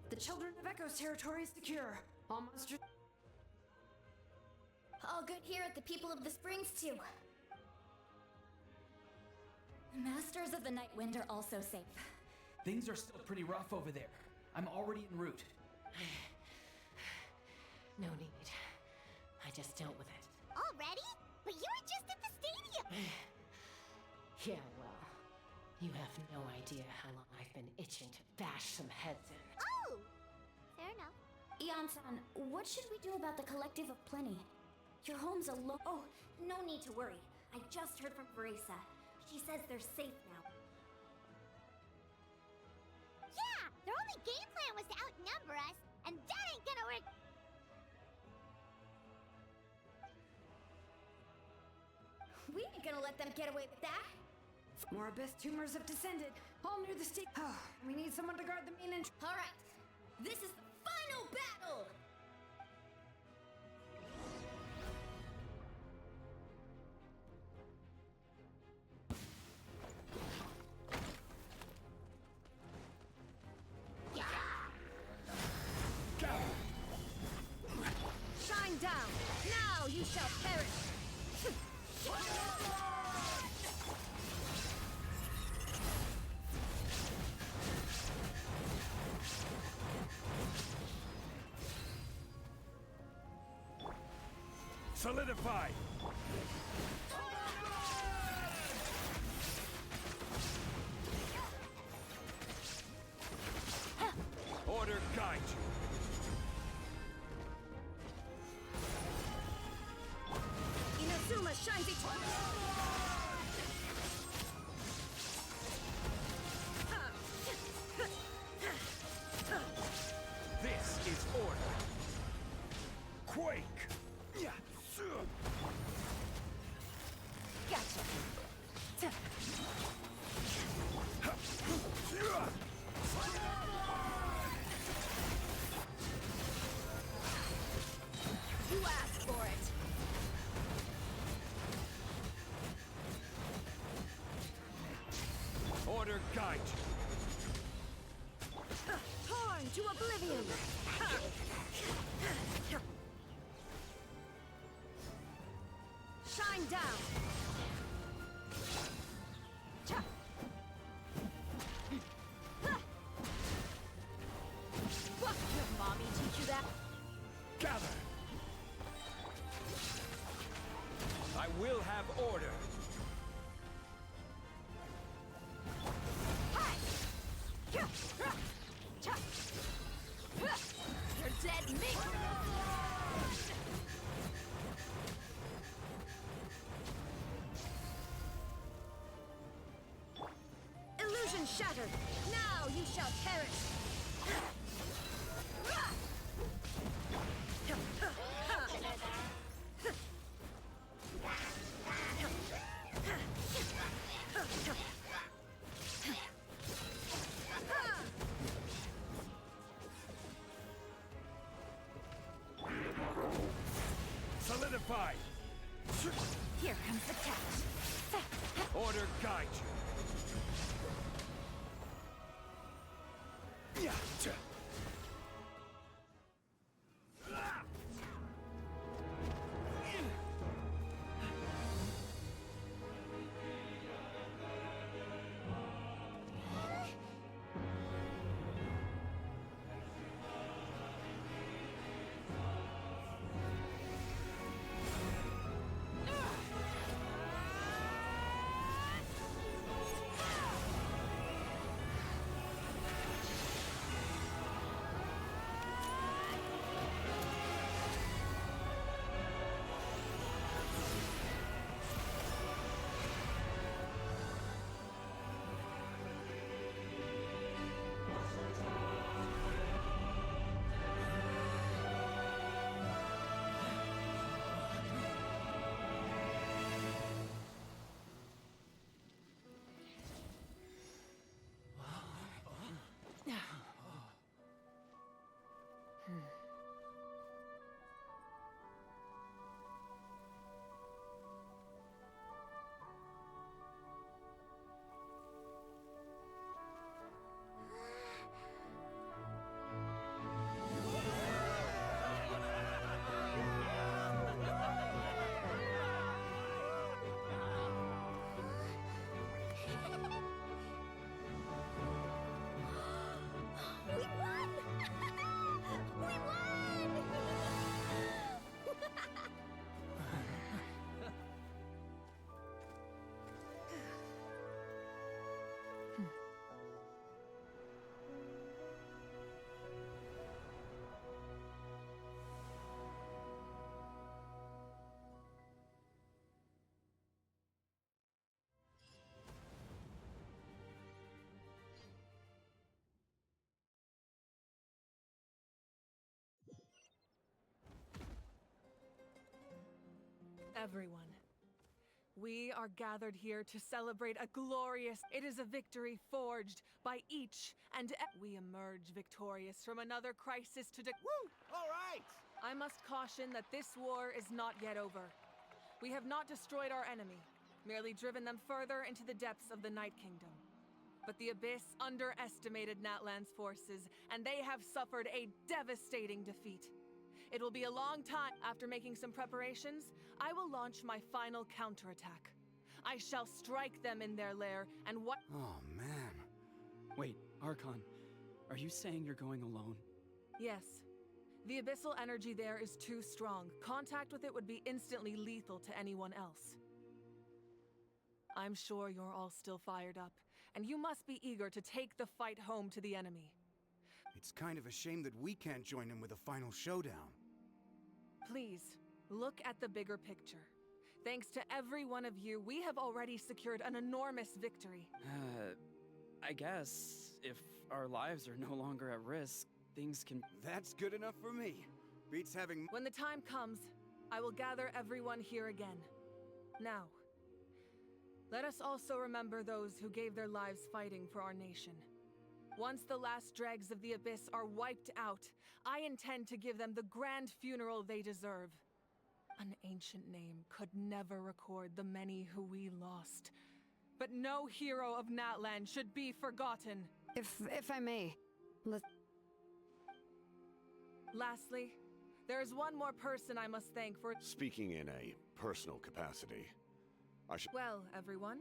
The Children of Echo's territory is secure. All monsters... All good here at the People of the Springs, too. The Masters of the Nightwind are also safe. Things are still pretty rough over there. I'm already en route. No need. I just dealt with it. Already? But you were just at the stadium! Yeah, well, you have no idea how long I've been itching to bash some heads in. Oh! Fair enough. Ian-san, what should we do about the Collective of Plenty? Your home's alone. Oh, no need to worry. I just heard from Veresa. She says they're safe now. Yeah! Their only game plan was to outnumber us, and that ain't gonna work. We ain't gonna let them get away with that. More abyss tumors have descended. All near the state. Oh, we need someone to guard the main entrance. All right. This is the final battle! Shine down! Now you shall perish! Solidify! Order guide you. Inazuma shines eternal! This is order. Quake! Gotcha! You asked for it! Order guide you. Torn to oblivion! Shine down! What? Your mommy teach you that? Gather! I will have order. You're dead meat! Illusion shattered! Now you shall perish! Solidify! Here comes the catch! Order guide you. Yeah. Everyone, we are gathered here to celebrate a glorious... It is a victory forged by each and we emerge victorious from another crisis to Woo! All right! I must caution that this war is not yet over. We have not destroyed our enemy, merely driven them further into the depths of the Night Kingdom. But the Abyss underestimated Natlan's forces, and they have suffered a devastating defeat. It will be a long time. After making some preparations, I will launch my final counterattack. I shall strike them in their lair, and what— Oh, man. Wait, Archon, are you saying you're going alone? Yes. The abyssal energy there is too strong. Contact with it would be instantly lethal to anyone else. I'm sure you're all still fired up, and you must be eager to take the fight home to the enemy. It's kind of a shame that we can't join in with a final showdown. Please, look at the bigger picture. Thanks to every one of you, we have already secured an enormous victory. I guess if our lives are no longer at risk, things can— That's good enough for me. Beats having— When the time comes, I will gather everyone here again. Now, let us also remember those who gave their lives fighting for our nation. Once the last dregs of the Abyss are wiped out, I intend to give them the grand funeral they deserve. An ancient name could never record the many who we lost. But no hero of Natlan should be forgotten. If I may, Lastly, there is one more person I must thank for— Speaking in a personal capacity, I should— Well, everyone,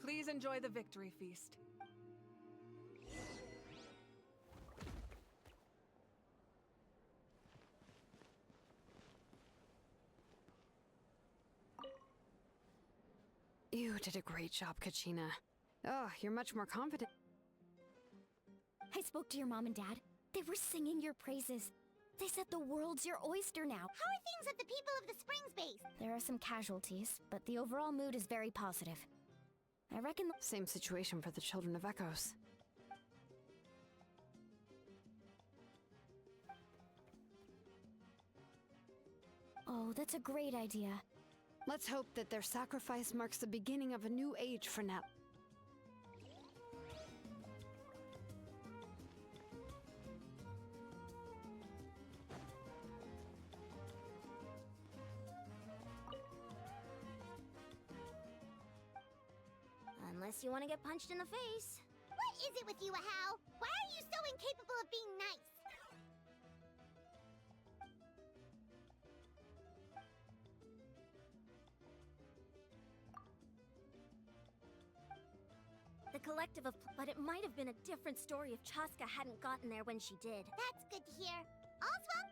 please enjoy the victory feast. You did a great job, Kachina. Oh, you're much more confident. I spoke to your mom and dad. They were singing your praises. They said the world's your oyster now. How are things at the people of the Springs base? There are some casualties, but the overall mood is very positive. I reckon— Same situation for the Children of Echoes. Oh, that's a great idea. Let's hope that their sacrifice marks the beginning of a new age for Nat. Unless you want to get punched in the face. What is it with you, Ahau? Why are you so incapable of being nice? The collective of— But it might have been a different story if Chaska hadn't gotten there when she did. That's good to hear. All's well.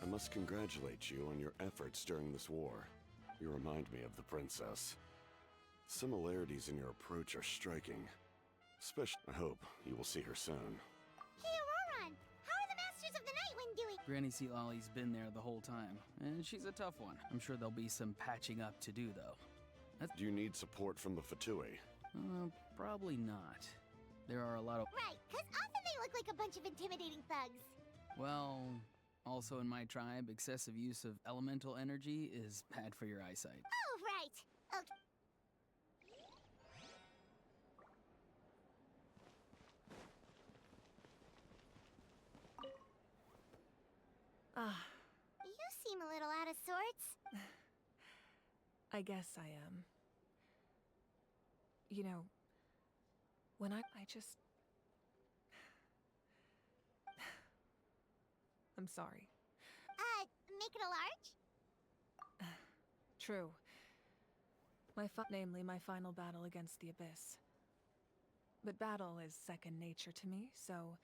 I must congratulate you on your efforts during this war. You remind me of the princess. Similarities in your approach are striking. I hope you will see her soon. Hey, Auroran! How are the Masters of the Nightwind doing? Granny Sealolly's been there the whole time, and she's a tough one. I'm sure there'll be some patching up to do, though. Do you need support from the Fatui? Probably not. There are a lot of— Right, because often they look like a bunch of intimidating thugs. Well, also in my tribe, excessive use of elemental energy is bad for your eyesight. Oh, right. Okay. You seem a little out of sorts. I guess I am. You know, when I just... I'm sorry. Make it a large? True. Namely, my final battle against the Abyss. But battle is second nature to me, so...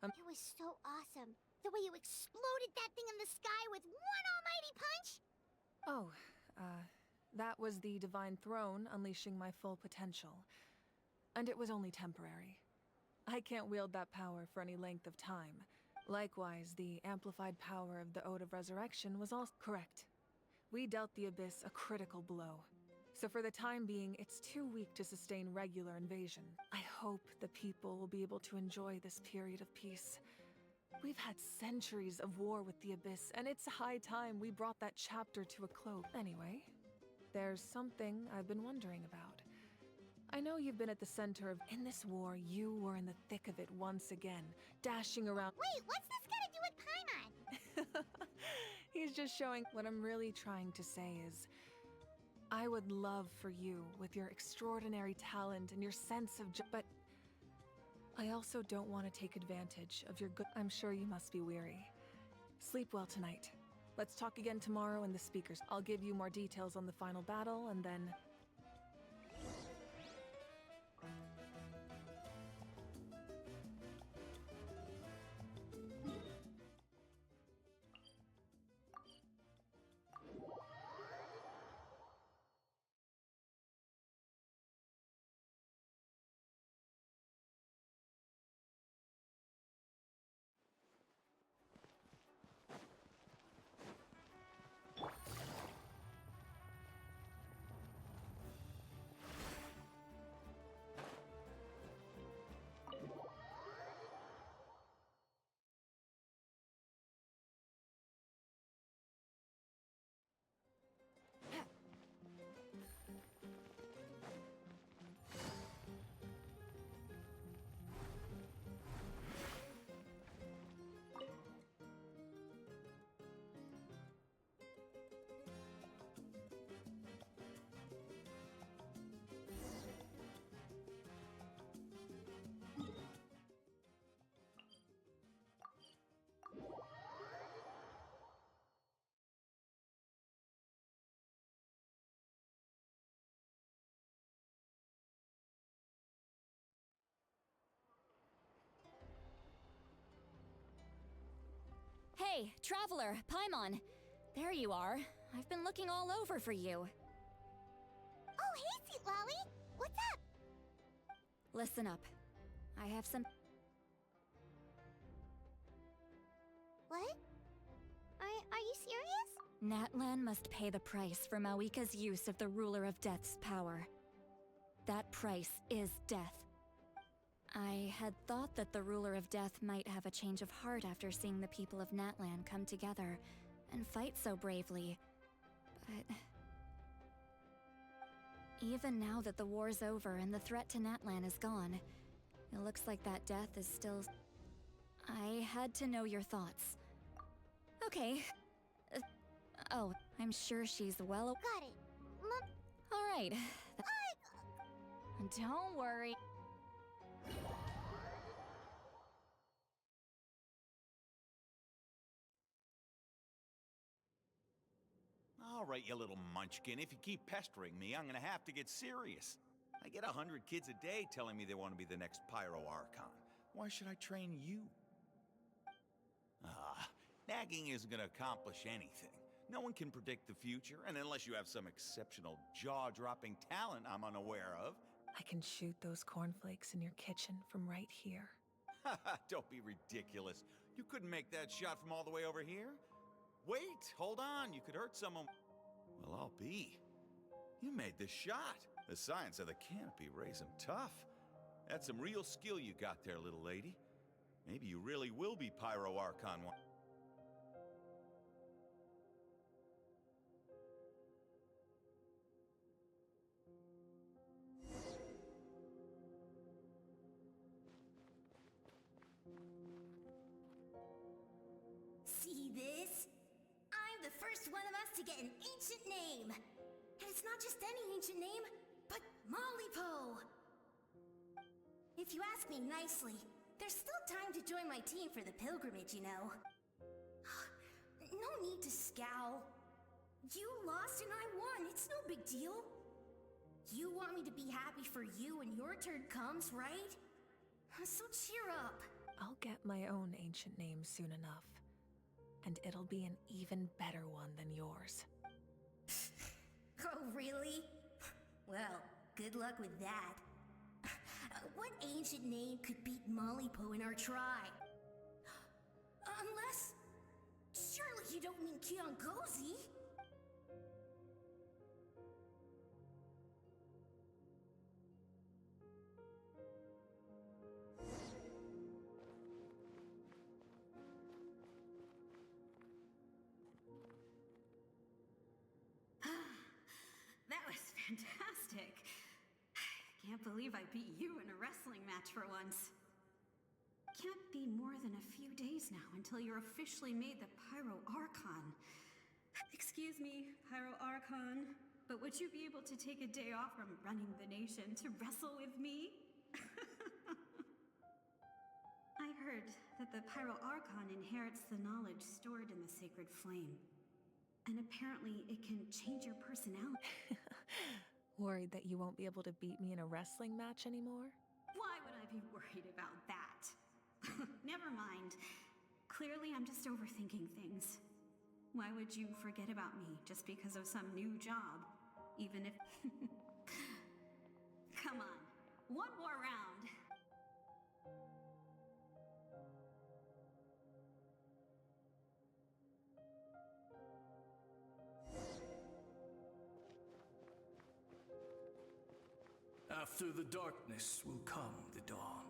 It was so awesome. The way you exploded that thing in the sky with one almighty punch! Oh, that was the Divine Throne unleashing my full potential. And it was only temporary. I can't wield that power for any length of time. Likewise, the amplified power of the Ode of Resurrection was also correct. We dealt the Abyss a critical blow. So for the time being, it's too weak to sustain regular invasion. I hope the people will be able to enjoy this period of peace. We've had centuries of war with the Abyss, and it's high time we brought that chapter to a close. Anyway, there's something I've been wondering about. I know you've been at the center of... In this war, you were in the thick of it once again, dashing around... Wait, what's this got to do with Paimon? He's just showing... What I'm really trying to say is... I would love for you, with your extraordinary talent and your sense of... But... I also don't want to take advantage of your good... I'm sure you must be weary. Sleep well tonight. Let's talk again tomorrow in the speakers. I'll give you more details on the final battle, and then... Hey, Traveler, Paimon. There you are. I've been looking all over for you. Oh, hey, Sweet Lolly! What's up? Listen up. I have some... What? Are you serious? Natlan must pay the price for Mawika's use of the Ruler of Death's power. That price is death. I had thought that the Ruler of Death might have a change of heart after seeing the people of Natlan come together and fight so bravely, but... Even now that the war's over and the threat to Natlan is gone, it looks like that death is still... I had to know your thoughts. Okay. Oh, I'm sure she's well... Got it. Alright. Don't worry. All right, you little munchkin. If you keep pestering me, I'm gonna have to get serious. I get 100 kids a day telling me they want to be the next Pyro Archon. Why should I train you? Nagging isn't gonna accomplish anything. No one can predict the future, and unless you have some exceptional jaw-dropping talent I'm unaware of... I can shoot those cornflakes in your kitchen from right here. Don't be ridiculous. You couldn't make that shot from all the way over here? Wait, hold on. You could hurt someone. Well, I'll be. You made the shot. The science of the canopy raised him tough. That's some real skill you got there, little lady. Maybe you really will be Pyro Archon one. See this? I'm the first one of us to get an ancient name. And it's not just any ancient name, but Mollypo. If you ask me nicely, there's still time to join my team for the pilgrimage, you know. No need to scowl. You lost and I won, it's no big deal. You want me to be happy for you when your turn comes, right? So cheer up. I'll get my own ancient name soon enough. And it'll be an even better one than yours. Oh, really? Well, good luck with that. What ancient name could beat Mollypo in our tribe? don't mean Kiangozi. That was fantastic. Can't believe I beat you in a wrestling match for once. Can't be more than a few days now until you're officially made the Pyro Archon. Excuse me, Pyro Archon, but would you be able to take a day off from running the nation to wrestle with me? I heard that the Pyro Archon inherits the knowledge stored in the sacred flame. And apparently it can change your personality. Worried that you won't be able to beat me in a wrestling match anymore? Why would I be worried about that? Never mind. Clearly I'm just overthinking things. Why would you forget about me just because of some new job? Even if... Come on, one more round. After the darkness will come the dawn.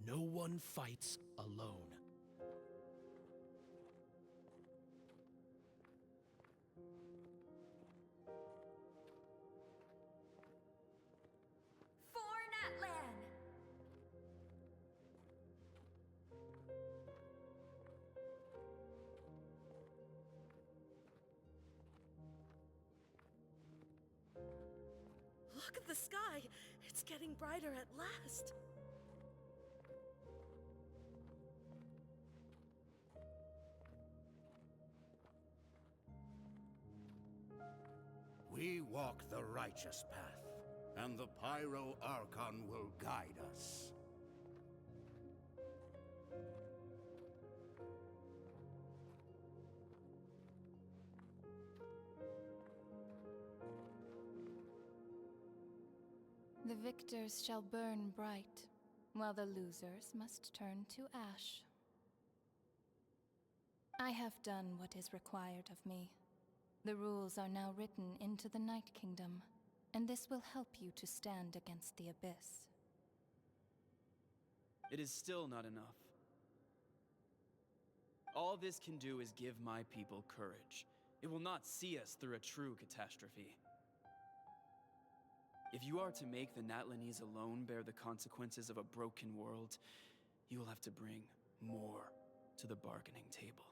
No one fights alone. For Natlan! Look at the sky! It's getting brighter at last! We walk the righteous path, and the Pyro Archon will guide us. The victors shall burn bright, while the losers must turn to ash. I have done what is required of me. The rules are now written into the Night Kingdom, and this will help you to stand against the Abyss. It is still not enough. All this can do is give my people courage. It will not see us through a true catastrophe. If you are to make the Natlanese alone bear the consequences of a broken world, you will have to bring more to the bargaining table.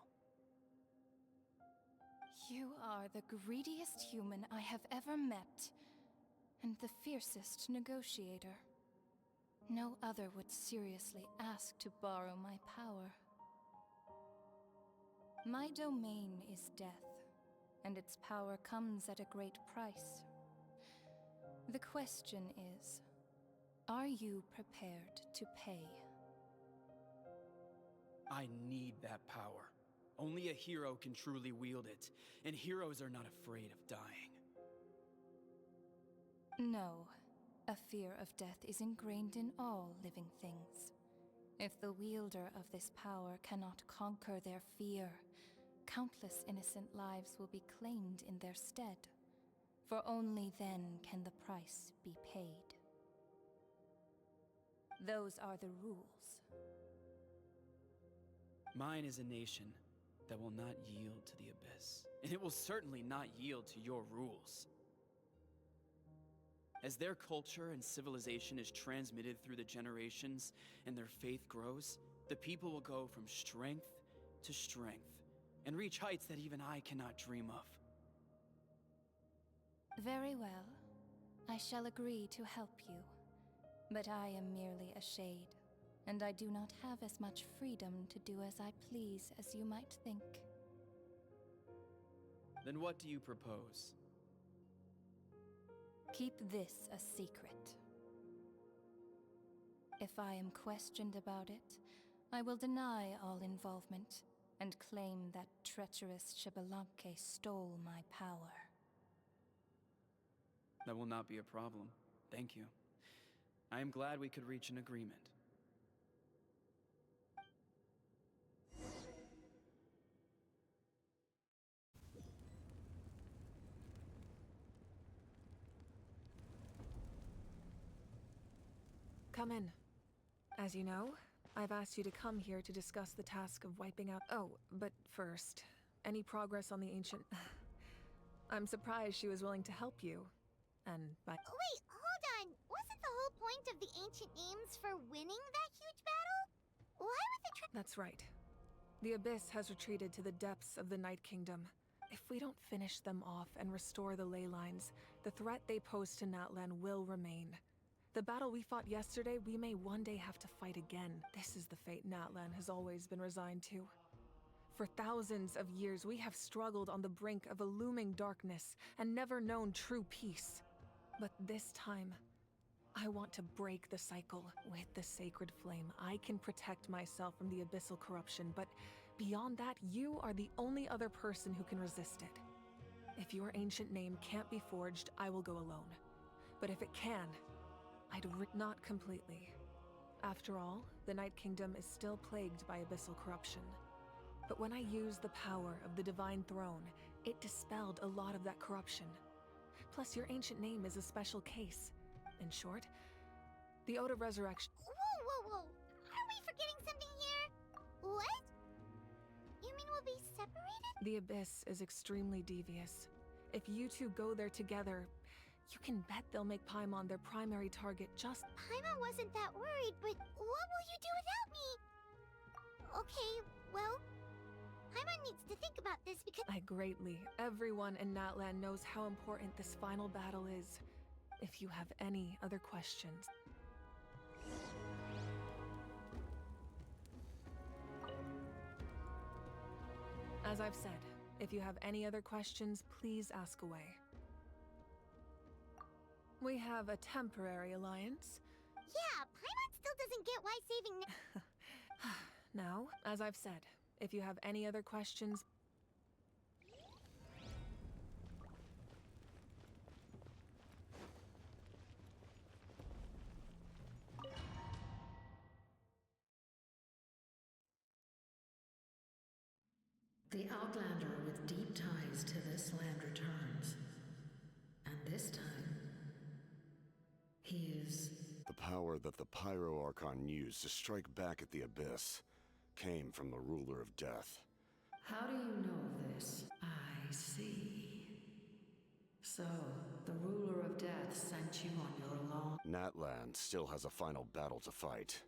You are the greediest human I have ever met, and the fiercest negotiator. No other would seriously ask to borrow my power. My domain is death, and its power comes at a great price. The question is, are you prepared to pay? I need that power. Only a hero can truly wield it, and heroes are not afraid of dying. No, a fear of death is ingrained in all living things. If the wielder of this power cannot conquer their fear, countless innocent lives will be claimed in their stead. For only then can the price be paid. Those are the rules. Mine is a nation that will not yield to the Abyss, and it will certainly not yield to your rules. As their culture and civilization is transmitted through the generations and their faith grows, the people will go from strength to strength and reach heights that even I cannot dream of. Very well. I shall agree to help you. But I am merely a shade, and I do not have as much freedom to do as I please as you might think. Then what do you propose? Keep this a secret. If I am questioned about it, I will deny all involvement and claim that treacherous Xbalanque stole my power. That will not be a problem. Thank you. I am glad we could reach an agreement. Come in. As you know, I've asked you to come here to discuss the task of wiping out— Oh, but first, any progress on the ancient— I'm surprised she was willing to help you. And by— Wait, hold on. Wasn't the whole point of the ancient names for winning that huge battle? Why would the That's right. The Abyss has retreated to the depths of the Night Kingdom. If we don't finish them off and restore the ley lines, the threat they pose to Natlan will remain. The battle we fought yesterday, we may one day have to fight again. This is the fate Natlan has always been resigned to. For thousands of years, we have struggled on the brink of a looming darkness and never known true peace. But this time, I want to break the cycle. With the sacred flame, I can protect myself from the abyssal corruption, but beyond that, you are the only other person who can resist it. If your ancient name can't be forged, I will go alone. But if it can, not completely. After all, the Night Kingdom is still plagued by abyssal corruption. But when I used the power of the Divine Throne, it dispelled a lot of that corruption. Plus, your ancient name is a special case. In short, the Ode of Resurrection— Whoa. Are we forgetting something here? What? You mean we'll be separated? The Abyss is extremely devious. If you two go there together, you can bet they'll make Paimon their primary target. Paimon wasn't that worried, but what will you do without me? Okay, well, Paimon needs to think about this because— Greatly. Everyone in Natlan knows how important this final battle is. If you have any other questions— As I've said, if you have any other questions, please ask away. We have a temporary alliance. Yeah, Paimon still doesn't get why saving— Now, as I've said, if you have any other questions— The Outlander with deep ties to this land returns. And this time, he is— The power that the Pyro Archon used to strike back at the Abyss came from the Ruler of Death. How do you know this? I see. So, the Ruler of Death sent you on your long— Natlan still has a final battle to fight.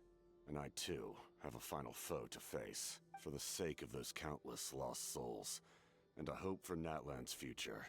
And I too have a final foe to face. For the sake of those countless lost souls, and a hope for Natlan's future.